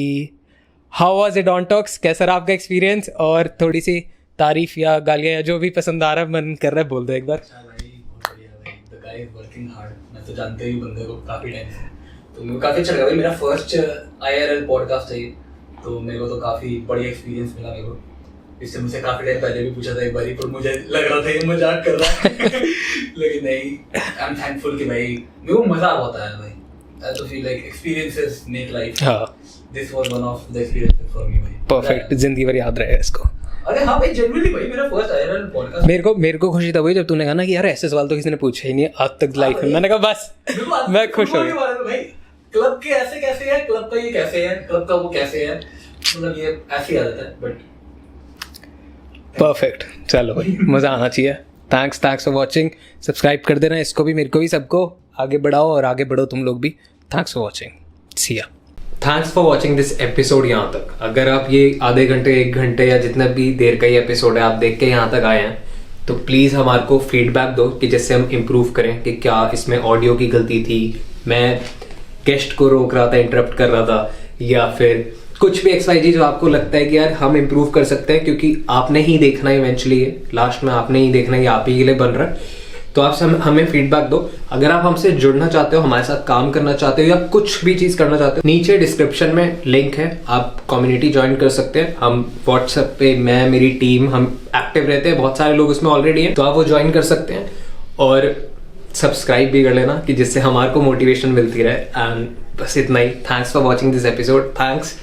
how was it on talks, कैसा रहा आपका एक्सपीरियंस, और थोड़ी सी तारीफ या गालियाँ या जो भी पसंद आ रहा है मन कर रहा है बोल दो एक बार। मैं तो जानते ही बंदे को काफ़ी टाइम से, तो मेरे को काफ़ी अच्छा लगा भाई। मेरा फर्स्ट IRL पॉडकास्ट है ये, तो मेरे को तो काफ़ी बढ़िया एक्सपीरियंस मिला मेरे को। इससे मुझसे काफ़ी टाइम पहले भी पूछा था एक बार, पर मुझे लग रहा था ये मजाक कर रहा है लेकिन नहीं, आई एम थैंकफुल कि भाई मेरे को मज़ा बहुत आया भाई। आई तो feel like experiences make life. हाँ, this was one of the experiences for me भाई। परफेक्ट, जिंदगी भर याद रहेगा इसको। अरे हाँ भाई, जनरली भाई मेरा फर्स्ट IRL पॉडकास्ट। मेरे को खुशी तब हुई जब तूने कहा ना कि यार ऐसे सवाल तो किसी ने पूछा ही नहीं आज तक लाइफ में। मैंने कहा बस मैं खुश हो गया भाई। क्लब के ऐसे कैसे है, क्लब का ये कैसे है, क्लब का वो कैसे है, मतलब ये ऐसे ही आ जाता है। बट परफेक्ट, चलो भाई मज़ा आना चाहिए। Thanks for watching. सब्सक्राइब कर देना इसको भी, मेरे को भी, सबको आगे बढ़ाओ और आगे बढ़ो तुम लोग भी। थैंक्स फॉर वॉचिंग, सी या। Thanks for watching this episode यहाँ तक। अगर आप ये आधे घंटे 1 घंटे या जितना भी देर का ये एपिसोड है आप देख के यहाँ तक आए हैं, तो प्लीज़ हमारे को फीडबैक दो कि जिससे हम इम्प्रूव करें कि क्या इसमें ऑडियो की गलती थी, मैं गेस्ट को रोक रहा था, इंटरप्ट कर रहा था, या फिर कुछ भी XYZ जो आपको लगता है कि यार हम इम्प्रूव कर सकते हैं, क्योंकि आपने ही देखना है इवेंचुअली, लास्ट में आपने ही देखना है, ये आप ही के लिए बन रहा है। तो आप हमें फीडबैक दो। अगर आप हमसे जुड़ना चाहते हो, हमारे साथ काम करना चाहते हो, या कुछ भी चीज़ करना चाहते हो, नीचे डिस्क्रिप्शन में लिंक है, आप कम्युनिटी ज्वाइन कर सकते हैं। हम व्हाट्सएप पे, मैं, मेरी टीम, हम एक्टिव रहते हैं, बहुत सारे लोग उसमें ऑलरेडी हैं, तो आप वो ज्वाइन कर सकते हैं। और सब्सक्राइब भी कर लेना कि जिससे हमारे को मोटिवेशन मिलती रहे। एंड बस इतना ही। Thanks for watching this episode. Thanks